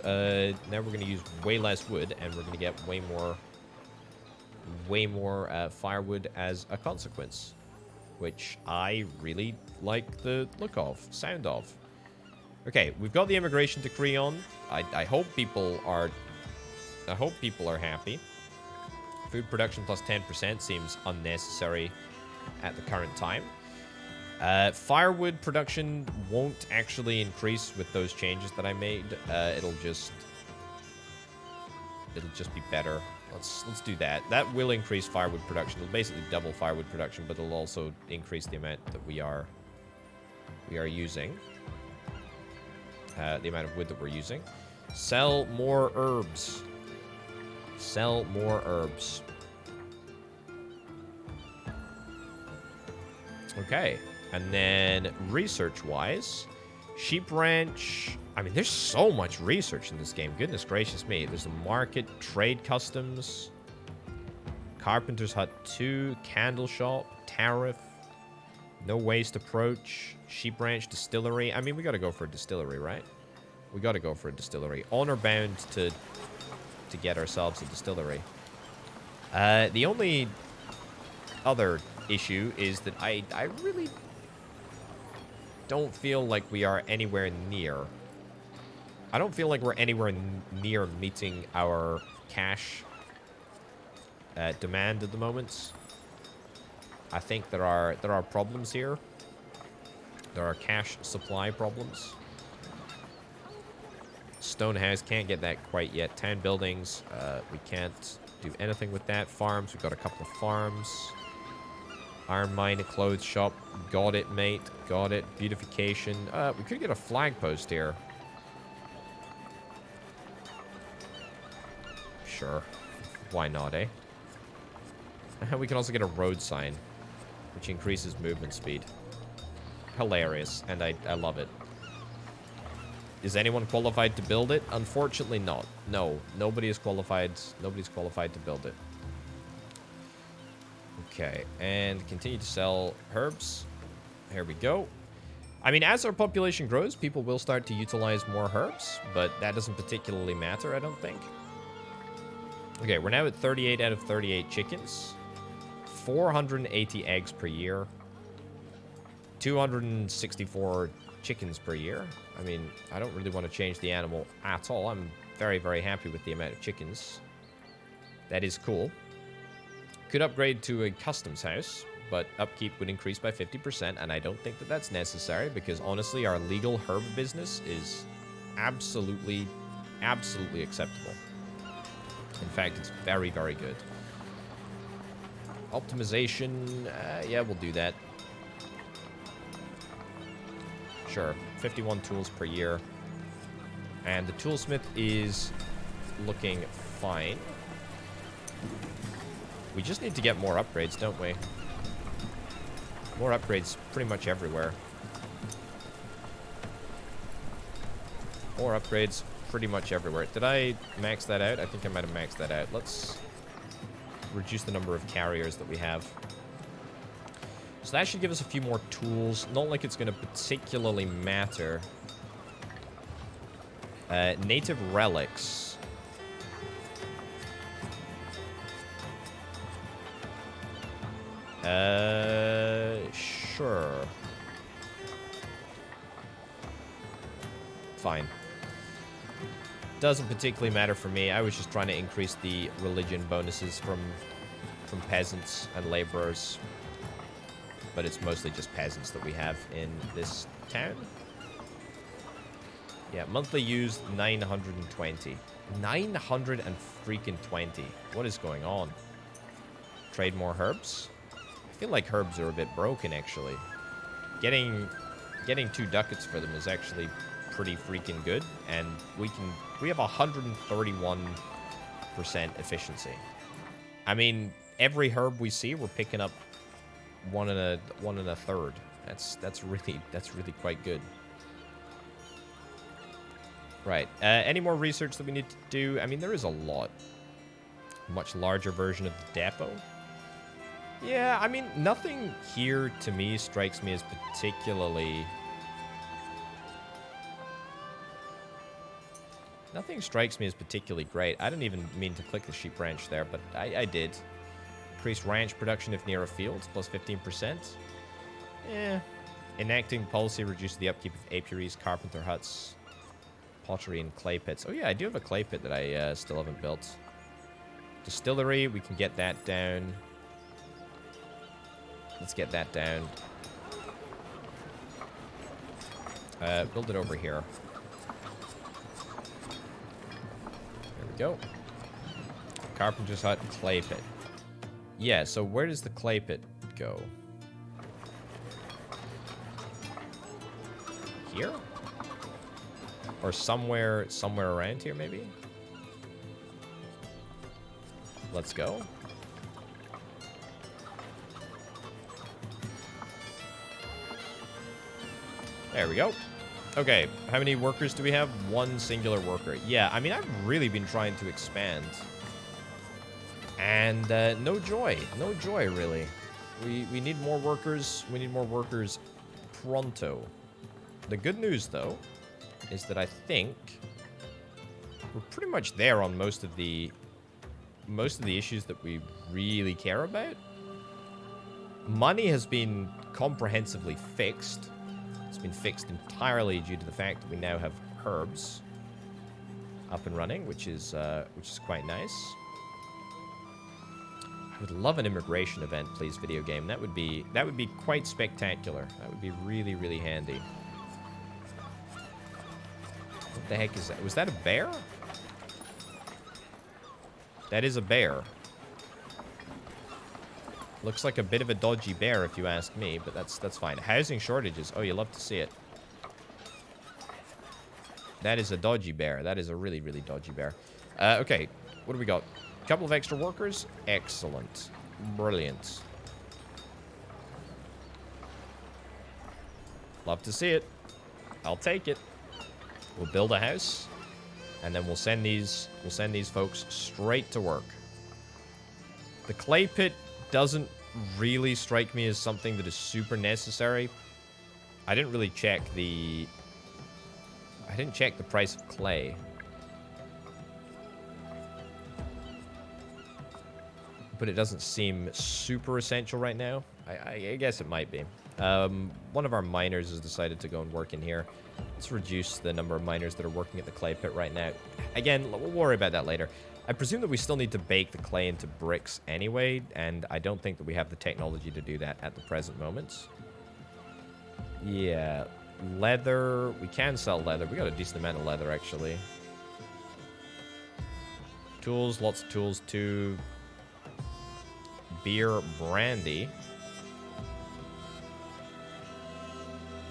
way less wood, and we're gonna get way more firewood as a consequence, which I really like the look of, sound of. Okay, we've got the immigration decree on. I hope people are happy. Food production plus 10% seems unnecessary at the current time. Firewood production won't actually increase with those changes that I made. It'll just be better. Let's do that. That will increase firewood production. It'll basically double firewood production, but it'll also increase the amount that we are using. The amount of wood that we're using. Sell more herbs. Sell more herbs. Okay. And then research-wise, sheep ranch. I mean, there's so much research in this game. Goodness gracious me. There's a market, trade customs, carpenter's hut 2, candle shop, tariff, no waste approach, sheep ranch, distillery. I mean, we got to go for a distillery, right? We got to go for a distillery. Honor bound to get ourselves a distillery. The only other issue is that I really don't feel like we are anywhere near. I don't feel like we're anywhere near meeting our cash demand at the moment. I think there are problems here. There are cash supply problems. Stone house, can't get that quite yet. Town buildings, we can't do anything with that. Farms, we've got a couple of farms. Iron mine, a clothes shop. Got it, mate. Got it. Beautification. We could get a flag post here. Sure. Why not, eh? We can also get a road sign, which increases movement speed. Hilarious, and I love it. Is anyone qualified to build it? Unfortunately not. No, nobody is qualified. Nobody's qualified to build it. Okay, and continue to sell herbs. Here we go. I mean, as our population grows, people will start to utilize more herbs, but that doesn't particularly matter, I don't think. Okay, we're now at 38 out of 38 chickens. 480 eggs per year. 264 chickens per year. I mean, I don't really want to change the animal at all. I'm very, very happy with the amount of chickens. That is cool. Could upgrade to a customs house, but upkeep would increase by 50%, and I don't think that that's necessary because, honestly, our legal herb business is absolutely acceptable. In fact, it's very, very good. Optimization, yeah, we'll do that. Sure, 51 tools per year. And the toolsmith is looking fine. We just need to get more upgrades, don't we? More upgrades pretty much everywhere. More upgrades pretty much everywhere. Did I max that out? I think I might have maxed that out. Let's reduce the number of carriers that we have. So that should give us a few more tools. Not like it's going to particularly matter. Native relics. Sure. Fine. Doesn't particularly matter for me. I was just trying to increase the religion bonuses from peasants and laborers. But it's mostly just peasants that we have in this town. Yeah, monthly used 920. 920. What is going on? Trade more herbs. I feel like herbs are a bit broken, actually. Getting 2 ducats for them is actually pretty freaking good, and we have 131% efficiency. I mean, every herb we see, we're picking up 1 and a third. That's really quite good. Right. Any more research that we need to do? I mean, there is a lot. Much larger version of the depot. Yeah, I mean, nothing here to me strikes me as particularly... Nothing strikes me as particularly great. I didn't even mean to click the sheep ranch there, but I did. Increase ranch production if near a field, plus 15%. Eh. Enacting policy reduces the upkeep of apiaries, carpenter huts, pottery, and clay pits. Oh yeah, I do have a clay pit that I still haven't built. Distillery, we can get that down. Let's get that down. Build it over here. There we go. Carpenter's hut, clay pit. Yeah, so where does the clay pit go? Here? Or somewhere around here, maybe? Let's go. There we go. Okay, how many workers do we have? 1 singular worker. Yeah, I mean, I've really been trying to expand. And no joy. No joy, really. We need more workers. We need more workers pronto. The good news, though, is that I think we're pretty much there on most of the issues that we really care about. Money has been comprehensively fixed. It's been fixed entirely due to the fact that we now have herbs up and running, which is quite nice. I would love an immigration event, please, video game. That would be quite spectacular. That would be really, really handy. What the heck is that? Was that a bear? That is a bear. Looks like a bit of a dodgy bear, if you ask me, but that's fine. Housing shortages. Oh, you love to see it. That is a dodgy bear. That is a really, really dodgy bear. Okay, what do we got? A couple of extra workers. Excellent. Brilliant. Love to see it. I'll take it. We'll build a house, and then we'll send these folks straight to work. The clay pit doesn't really strike me as something that is super necessary. I didn't really check the price of clay. But it doesn't seem super essential right now. I guess it might be. One of our miners has decided to go and work in here. Let's reduce the number of miners that are working at the clay pit right now. Again, we'll worry about that later. I presume that we still need to bake the clay into bricks anyway, and I don't think that we have the technology to do that at the present moment. Yeah, leather. We can sell leather. We got a decent amount of leather, actually. Tools, lots of tools too. Beer, brandy.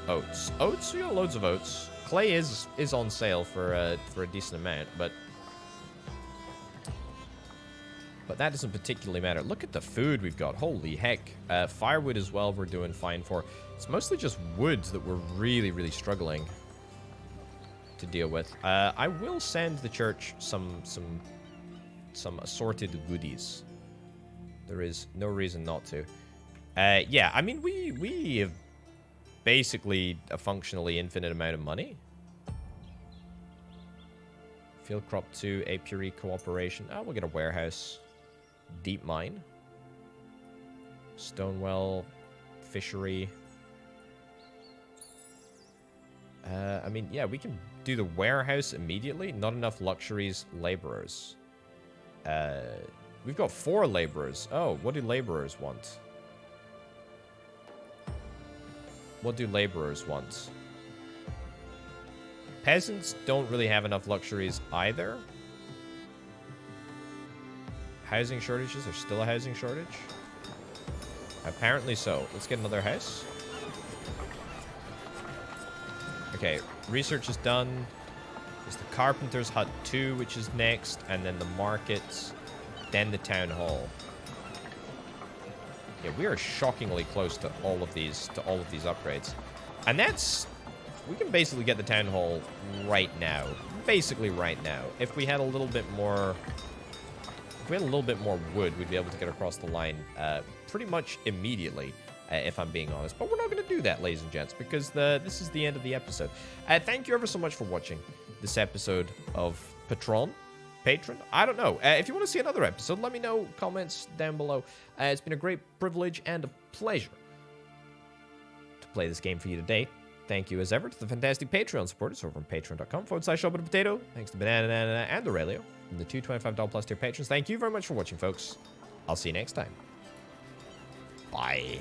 Oats. Oats? We got loads of oats. Clay is on sale for a decent amount, but that doesn't particularly matter. Look at the food we've got. Holy heck. Firewood as well we're doing fine for. It's mostly just woods that we're really, really struggling to deal with. I will send the church some assorted goodies. There is no reason not to. Yeah, I mean, we have basically a functionally infinite amount of money. Field crop 2, apiary cooperation. Oh, we'll get a warehouse. Deep mine. Stonewell. Fishery. I mean, yeah, we can do the warehouse immediately. Not enough luxuries. Laborers. We've got 4 laborers. Oh, what do laborers want? What do laborers want? Peasants don't really have enough luxuries either. Housing shortages. There's still a housing shortage. Apparently so. Let's get another house. Okay, research is done. There's the Carpenter's Hut 2, which is next, and then the markets, then the Town Hall. Yeah, we are shockingly close to all of these upgrades. And that's... We can basically get the Town Hall right now. Basically right now. If we had a little bit more... If we had a little bit more wood, we'd be able to get across the line pretty much immediately, if I'm being honest. But we're not going to do that, ladies and gents, because this is the end of the episode. Thank you ever so much for watching this episode of Patron. I don't know. If you want to see another episode, let me know. Comments down below. It's been a great privilege and a pleasure to play this game for you today. Thank you, as ever, to the fantastic Patreon supporters over on patreon.com/shopbutterpotato. Thanks to Banana and Aurelio, and the two $25 plus tier patrons. Thank you very much for watching, folks. I'll see you next time. Bye.